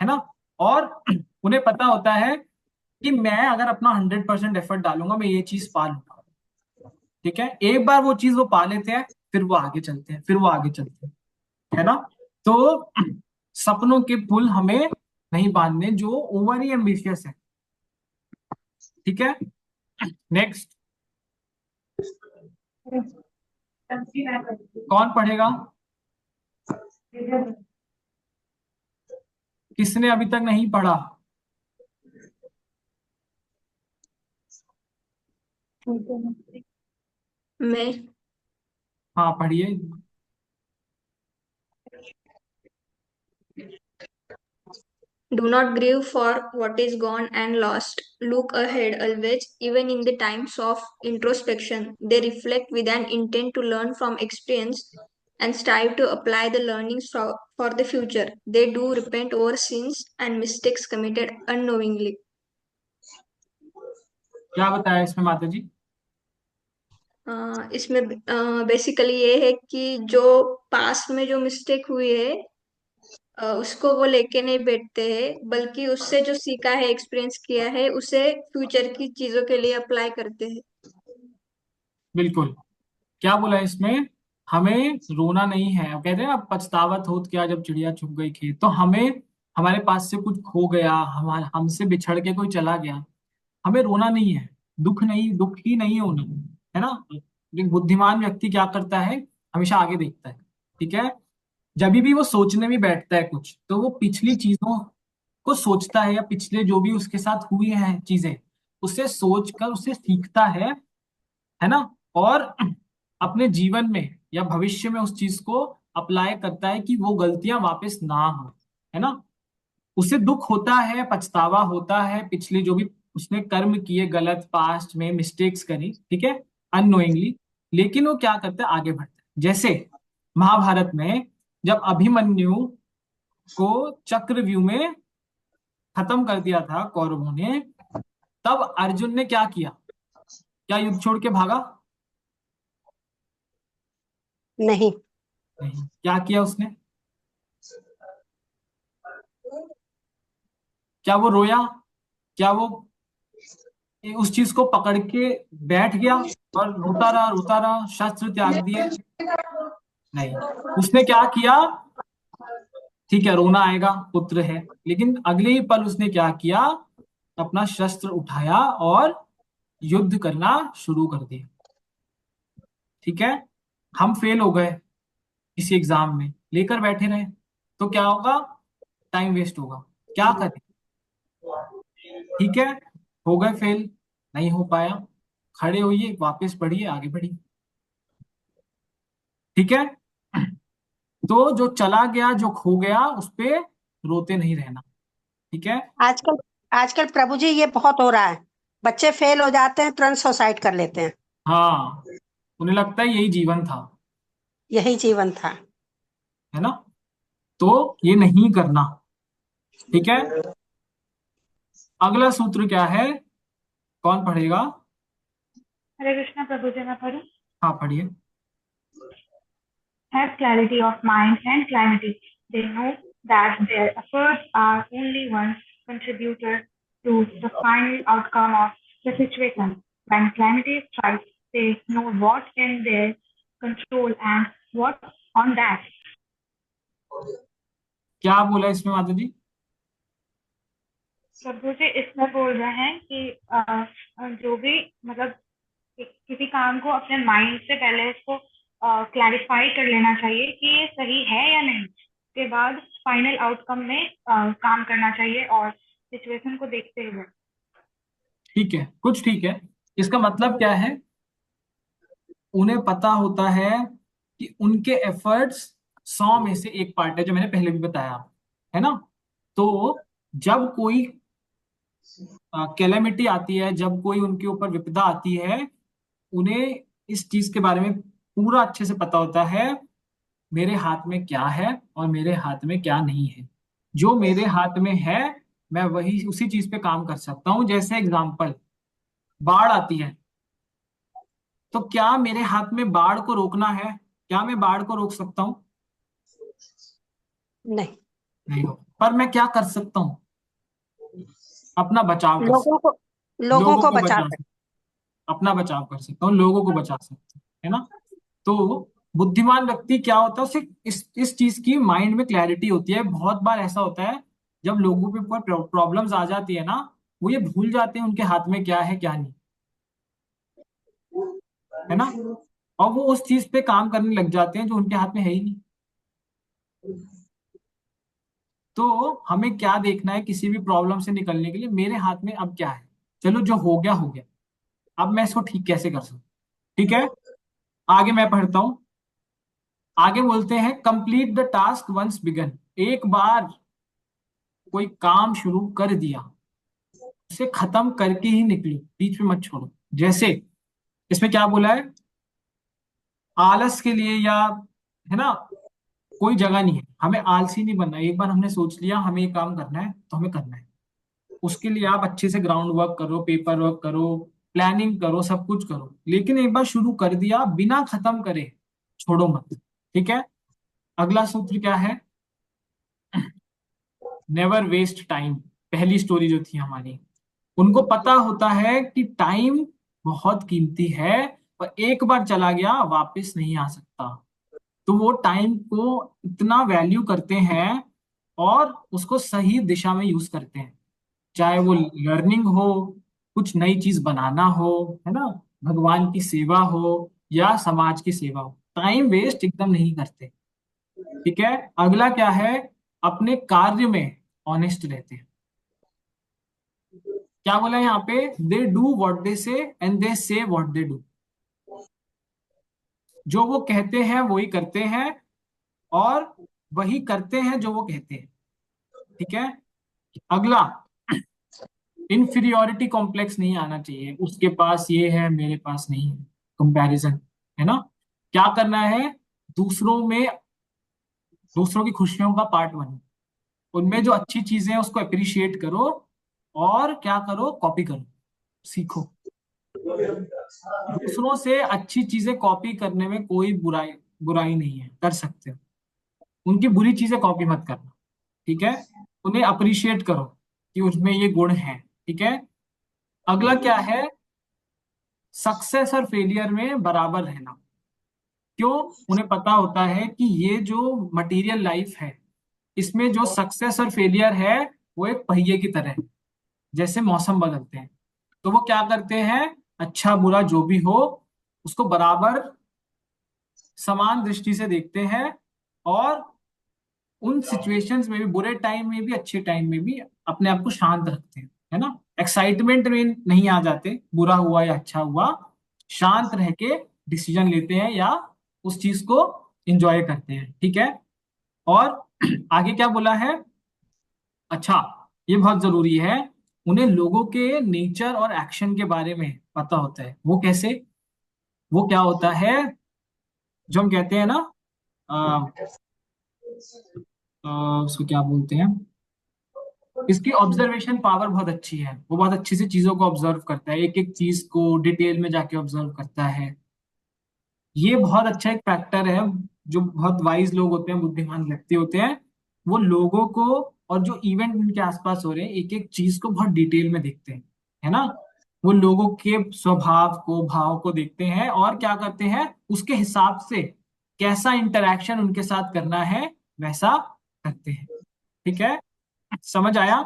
है ना। और उन्हें पता होता है कि मैं अगर अपना 100% एफर्ट डालूंगा मैं ये चीज पा लूंगा। ठीक है, एक बार वो चीज वो पा लेते हैं, फिर वो आगे चलते हैं, फिर वो आगे चलते हैं, है ना। तो सपनों के पुल हमें नहीं बांधने जो ओवर ही एम्बिशियस है। ठीक है, नेक्स्ट कौन पढ़ेगा? किसने अभी तक नहीं पढ़ा? मैं हाँ पढ़िए। Do not grieve for what is gone and lost. Look ahead always, even in the times of introspection. They reflect with an intent to learn from experience and strive to apply the learnings for the future. They do repent over sins and mistakes committed unknowingly. क्या बताया इसमें माता जी? इसमें basically ये है कि जो past में जो मिस्टेक हुई है उसको वो लेके नहीं बैठते हैं, बल्कि उससे जो सीखा है, एक्सपीरियंस किया है, उसे फ्यूचर की चीजों के लिए अप्लाई करते हैं। बिल्कुल। क्या बोला इसमें? हमें रोना नहीं है। कहते हैं ना, पछतावत होत क्या जब चिड़िया चुग गई खेत। तो हमें, हमारे पास से कुछ खो गया, हमसे बिछड़ के कोई चला गया, हमें रोना नहीं है, दुख नहीं, दुख ही नहीं होना, है ना। एक बुद्धिमान व्यक्ति क्या करता है, हमेशा आगे देखता है। ठीक है, जब भी वो सोचने भी बैठता है कुछ, तो वो पिछली चीजों को सोचता है, या पिछले जो भी उसके साथ हुई हैं चीजें, उससे सोच कर उससे सीखता है ना। और अपने जीवन में या भविष्य में उस चीज को अप्लाई करता है कि वो गलतियां वापस ना हो, है ना। उसे दुख होता है, पछतावा होता है, पिछले जो भी उसने कर्म किए गलत, पास्ट में मिस्टेक्स करी, ठीक है, अननोइंगली। लेकिन वो क्या करता है, आगे बढ़ता है। जैसे महाभारत में जब अभिमन्यु को चक्रव्यूह में खत्म कर दिया था कौरवों ने, तब अर्जुन ने क्या किया? क्या युद्ध छोड़ के भागा? नहीं। नहीं। क्या किया उसने? क्या वो रोया? क्या वो उस चीज को पकड़ के बैठ गया और रोता रहा, शस्त्र त्याग दिए? नहीं। उसने क्या किया? ठीक है, रोना आएगा, पुत्र है, लेकिन अगले ही पल उसने क्या किया? अपना शस्त्र उठाया और युद्ध करना शुरू कर दिया। ठीक है, हम फेल हो गए किसी एग्जाम में, लेकर बैठे रहे, तो क्या होगा? टाइम वेस्ट होगा। क्या करें? ठीक है, हो गए फेल, नहीं हो पाया, खड़े होइए, वापस पढ़िए, आगे बढ़िए। ठीक है, तो जो चला गया, जो खो गया, उस पे रोते नहीं रहना। ठीक है। आजकल आजकल प्रभु जी ये बहुत हो रहा है, बच्चे फेल हो जाते हैं तुरंत सुसाइड कर लेते हैं। हाँ, उन्हें लगता है यही जीवन था, यही जीवन था। है ना। तो ये नहीं करना। ठीक है, अगला सूत्र क्या है? कौन पढ़ेगा? हरे कृष्णा प्रभु जी, मैं पढ़ूं? हाँ पढ़िए। Have clarity of mind and clarity. They know that their efforts are only one contributor to the final outcome of the situation. When calamity strikes, they know what's in their control and what's on that. क्या बोला इसमें माता जी? प्रभु जी इसमें बोल रहे हैं कि जो भी मतलब किसी काम को अपने माइंड से पहले इसको क्लैरिफाई कर लेना चाहिए कि ये सही है या नहीं, उसके बाद फाइनल आउटकम में काम करना चाहिए और सिचुएशन को देखते हुए। ठीक है, कुछ ठीक है। इसका मतलब क्या है? उन्हें पता होता है कि उनके एफर्ट्स 100 में से एक पार्ट है, जो मैंने पहले भी बताया, है ना। तो जब कोई कैलेमिटी आती है, जब कोई उनके ऊपर विपदा आती है, उन्हें इस चीज के बारे में पूरा अच्छे से पता होता है, मेरे हाथ में क्या है और मेरे हाथ में क्या नहीं है। जो मेरे हाथ में है मैं वही उसी चीज पे काम कर सकता हूँ। जैसे एग्जाम्पल, बाढ़ आती है, तो क्या मेरे हाथ में बाढ़ को रोकना है? क्या मैं बाढ़ को रोक सकता हूँ? नहीं। नहीं हो। पर मैं क्या कर सकता हूँ? अपना बचाव कर सकता लोगों को हूँ, लोगों लोगों को को बचा बचा सकते। सकता हूँ, अपना बचाव कर सकता हूँ, लोगों को बचा सकता हूँ, है ना। तो बुद्धिमान व्यक्ति क्या होता है, उसे इस चीज की माइंड में क्लैरिटी होती है। बहुत बार ऐसा होता है जब लोगों के ऊपर प्रॉब्लम्स आ जाती है ना, वो ये भूल जाते हैं उनके हाथ में क्या है क्या नहीं, है ना। और वो उस चीज पे काम करने लग जाते हैं जो उनके हाथ में है ही नहीं। तो हमें क्या देखना है किसी भी प्रॉब्लम से निकलने के लिए, मेरे हाथ में अब क्या है। चलो जो हो गया हो गया, अब मैं इसको ठीक कैसे कर सकूं। ठीक है, आगे मैं पढ़ता हूं। आगे बोलते हैं, complete the task once begun. एक बार कोई काम शुरू कर दिया, उसे खत्म करके ही निकलो, बीच में मत छोड़ो। जैसे इसमें क्या बोला है, आलस के लिए या, है ना, कोई जगह नहीं है। हमें आलसी नहीं बनना। एक बार हमने सोच लिया हमें ये काम करना है तो हमें करना है। उसके लिए आप अच्छे से ग्राउंड वर्क करो, पेपर वर्क करो, प्लानिंग करो, सब कुछ करो, लेकिन एक बार शुरू कर दिया बिना खत्म करे छोड़ो मत। ठीक है। अगला सूत्र क्या है, नेवर वेस्ट टाइम। पहली स्टोरी जो थी हमारी, उनको पता होता है कि टाइम बहुत कीमती है और एक बार चला गया वापस नहीं आ सकता। तो वो टाइम को इतना वैल्यू करते हैं और उसको सही दिशा में यूज करते हैं। चाहे वो लर्निंग हो, कुछ नई चीज बनाना हो, है ना, भगवान की सेवा हो या समाज की सेवा हो, टाइम वेस्ट एकदम नहीं करते। ठीक है। अगला क्या है, अपने कार्य में ऑनेस्ट रहते हैं। क्या बोला है यहाँ पे, दे डू व्हाट दे से एंड दे से व्हाट दे डू। जो वो कहते हैं वही करते हैं और वही करते हैं जो वो कहते हैं। ठीक है। अगला, इन्फीरियोरिटी कॉम्प्लेक्स नहीं आना चाहिए, उसके पास ये है मेरे पास नहीं है, कंपैरिजन, है ना। क्या करना है, दूसरों में, दूसरों की खुशियों का पार्ट बनो, उनमें जो अच्छी चीजें हैं उसको अप्रिशिएट करो और क्या करो, कॉपी करो, सीखो। दूसरों से अच्छी चीजें कॉपी करने में कोई बुराई बुराई नहीं है, कर सकते हो। उनकी बुरी चीजें कॉपी मत करना। ठीक है। उन्हें अप्रिशिएट करो कि उसमें ये गुण है। ठीक है। अगला क्या है, सक्सेस और फेलियर में बराबर रहना। क्यों, उन्हें पता होता है कि ये जो मटेरियल लाइफ है, इसमें जो सक्सेस और फेलियर है वो एक पहिए की तरह है, जैसे मौसम बदलते हैं। तो वो क्या करते हैं, अच्छा बुरा जो भी हो उसको बराबर समान दृष्टि से देखते हैं और उन सिचुएशंस में भी, बुरे टाइम में भी अच्छे टाइम में भी अपने आप को शांत रखते हैं, है ना। एक्साइटमेंट में नहीं आ जाते, बुरा हुआ या अच्छा हुआ, शांत रह के डिसीजन लेते हैं या उस चीज को एंजॉय करते हैं। ठीक है। और आगे क्या बोला है, अच्छा, ये बहुत जरूरी है, उन्हें लोगों के नेचर और एक्शन के बारे में पता होता है। वो कैसे, वो क्या होता है, जो हम कहते हैं ना, उसको क्या बोलते हैं, इसकी ऑब्जर्वेशन पावर बहुत अच्छी है। वो बहुत अच्छे से चीजों को ऑब्जर्व करता है, एक एक चीज को डिटेल में जाके ऑब्जर्व करता है। ये बहुत अच्छा एक फैक्टर है। जो बहुत वाइज लोग होते हैं, बुद्धिमान व्यक्ति होते हैं, वो लोगों को और जो इवेंट उनके आसपास हो रहे हैं एक एक चीज को बहुत डिटेल में देखते हैं, है ना। वो लोगों के स्वभाव को, भाव को देखते हैं और क्या करते हैं, उसके हिसाब से कैसा इंटरेक्शन उनके साथ करना है वैसा करते हैं। ठीक है, समझ आया।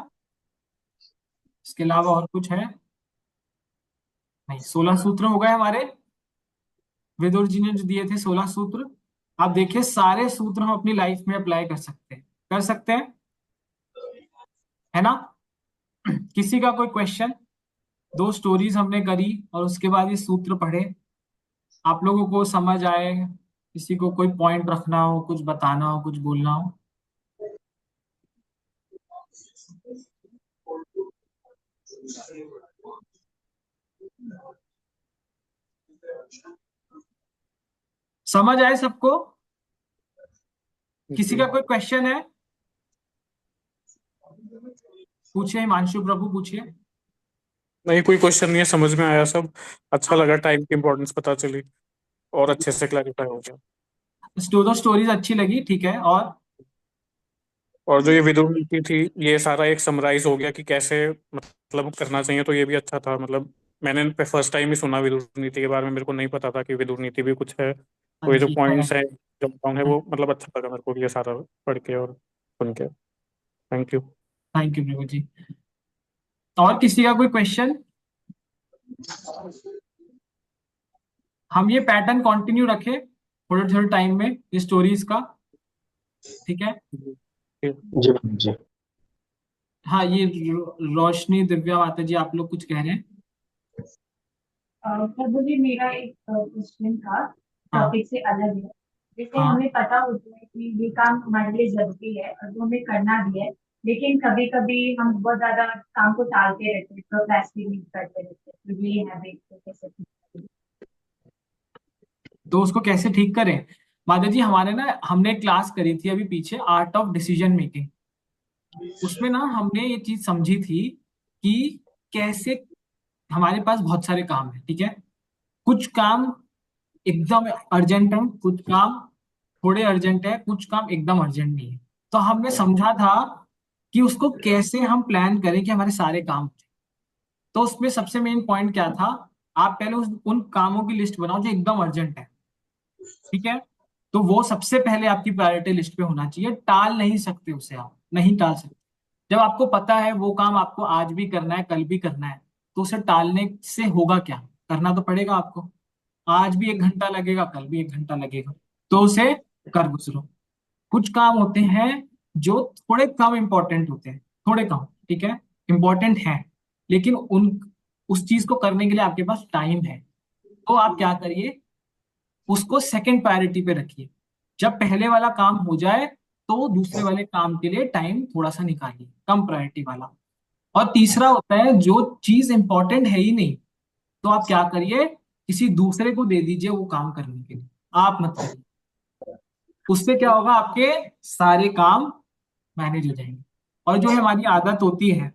इसके अलावा और कुछ है नहीं। 16 सूत्र हो गए हमारे, विदुर जी ने जो दिए थे 16 सूत्र। आप देखिए सारे सूत्र हम अपनी लाइफ में अप्लाई कर सकते हैं, कर सकते हैं, है ना। किसी का कोई क्वेश्चन, दो स्टोरीज हमने करी और उसके बाद ये सूत्र पढ़े, आप लोगों को समझ आए, किसी को कोई पॉइंट रखना हो, कुछ बताना हो, कुछ बोलना हो। समझ आए सबको? किसी का कोई क्वेश्चन है? पूछिए, हिमांशु प्रभु पूछिए। नहीं, कोई क्वेश्चन नहीं है, समझ में आया सब। अच्छा लगा, टाइम की इंपॉर्टेंस पता चली और अच्छे से क्लैरिफाई हो गया। स्टोरीज अच्छी लगी, ठीक है। और जो ये विदुर नीति थी, ये सारा एक समराइज हो गया कि कैसे मतलब करना चाहिए, तो ये भी अच्छा था। मतलब मैंने फर्स्ट टाइम ही सुना विदुर नीति के बारे में, मेरे को नहीं पता था कि विदुर नीति भी कुछ है। हाँ तो ये जो जी है। पॉइंट्स है, जो बताऊँ है, वो मतलब अच्छा लगा मेरे को ये सारा पढ़ के और सुन के। Thank you. थैंक यू प्रभु जी। और किसी का कोई क्वेश्चन? हम ये पैटर्न कंटिन्यू रखें थोड़े थोड़े टाइम में, ये स्टोरीज का, ठीक है। जी प्रभु जी। हाँ, ये रोशनी, दिव्या, माता जी, आप लोग कुछ कह रहे हैं? प्रभु जी, मेरा एक क्वेश्चन था, हाँ टॉपिक से अलग है। जैसे हाँ हमें पता होता है कि ये काम हमारे लिए जरूरी है और वो हमें करना भी है, लेकिन कभी कभी हम बहुत ज्यादा काम को टालते रहते हैं, प्रोक्रेस्टिनेट करते रहते हैं। तो ये हैबिट को कैसे ठीक करें? तो उसको कैसे ठीक करें? माता जी, हमारे ना, हमने क्लास करी थी अभी पीछे, आर्ट ऑफ डिसीजन मेकिंग। उसमें ना हमने ये चीज समझी थी कि कैसे हमारे पास बहुत सारे काम है, ठीक है। कुछ काम एकदम अर्जेंट है, कुछ काम थोड़े अर्जेंट है, कुछ काम एकदम अर्जेंट नहीं है। तो हमने समझा था कि उसको कैसे हम प्लान करें कि हमारे सारे काम हो जाएं। तो उसमें सबसे मेन पॉइंट क्या था, आप पहले उन कामों की लिस्ट बनाओ जो एकदम अर्जेंट है, ठीक है। तो वो सबसे पहले आपकी प्रायोरिटी लिस्ट पे होना चाहिए, टाल नहीं सकते उसे, आप नहीं टाल सकते। जब आपको पता है वो काम आपको आज भी करना है, कल भी करना है, तो उसे टालने से होगा क्या? करना तो पड़ेगा आपको। आज भी 1 घंटा लगेगा, कल भी 1 घंटा लगेगा, तो उसे कर गुजरो। कुछ काम होते हैं जो थोड़े कम इंपॉर्टेंट होते हैं, थोड़े कम, ठीक है, इंपॉर्टेंट है, लेकिन उस चीज को करने के लिए आपके पास टाइम है। तो आप क्या करिए, उसको सेकंड प्रायोरिटी पे रखिए। जब पहले वाला काम हो जाए, तो दूसरे वाले काम के लिए टाइम थोड़ा सा निकालिए, कम प्रायोरिटी वाला। और तीसरा होता है, जो चीज इंपॉर्टेंट है ही नहीं, तो आप क्या करिए, किसी दूसरे को दे दीजिए वो काम करने के लिए, आप मत करिए। उससे क्या होगा, आपके सारे काम मैनेज हो जाएंगे। और जो हमारी आदत होती है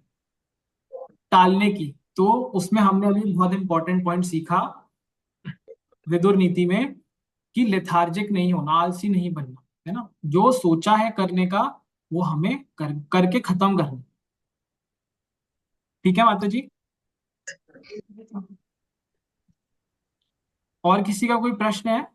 टालने की, तो उसमें हमने अभी बहुत इंपॉर्टेंट पॉइंट सीखा विदुर नीति में, कि लेथार्जिक नहीं होना, आलसी नहीं बनना, है ना। जो सोचा है करने का, वो हमें करके खत्म करना। ठीक है माता जी? और किसी का कोई प्रश्न है?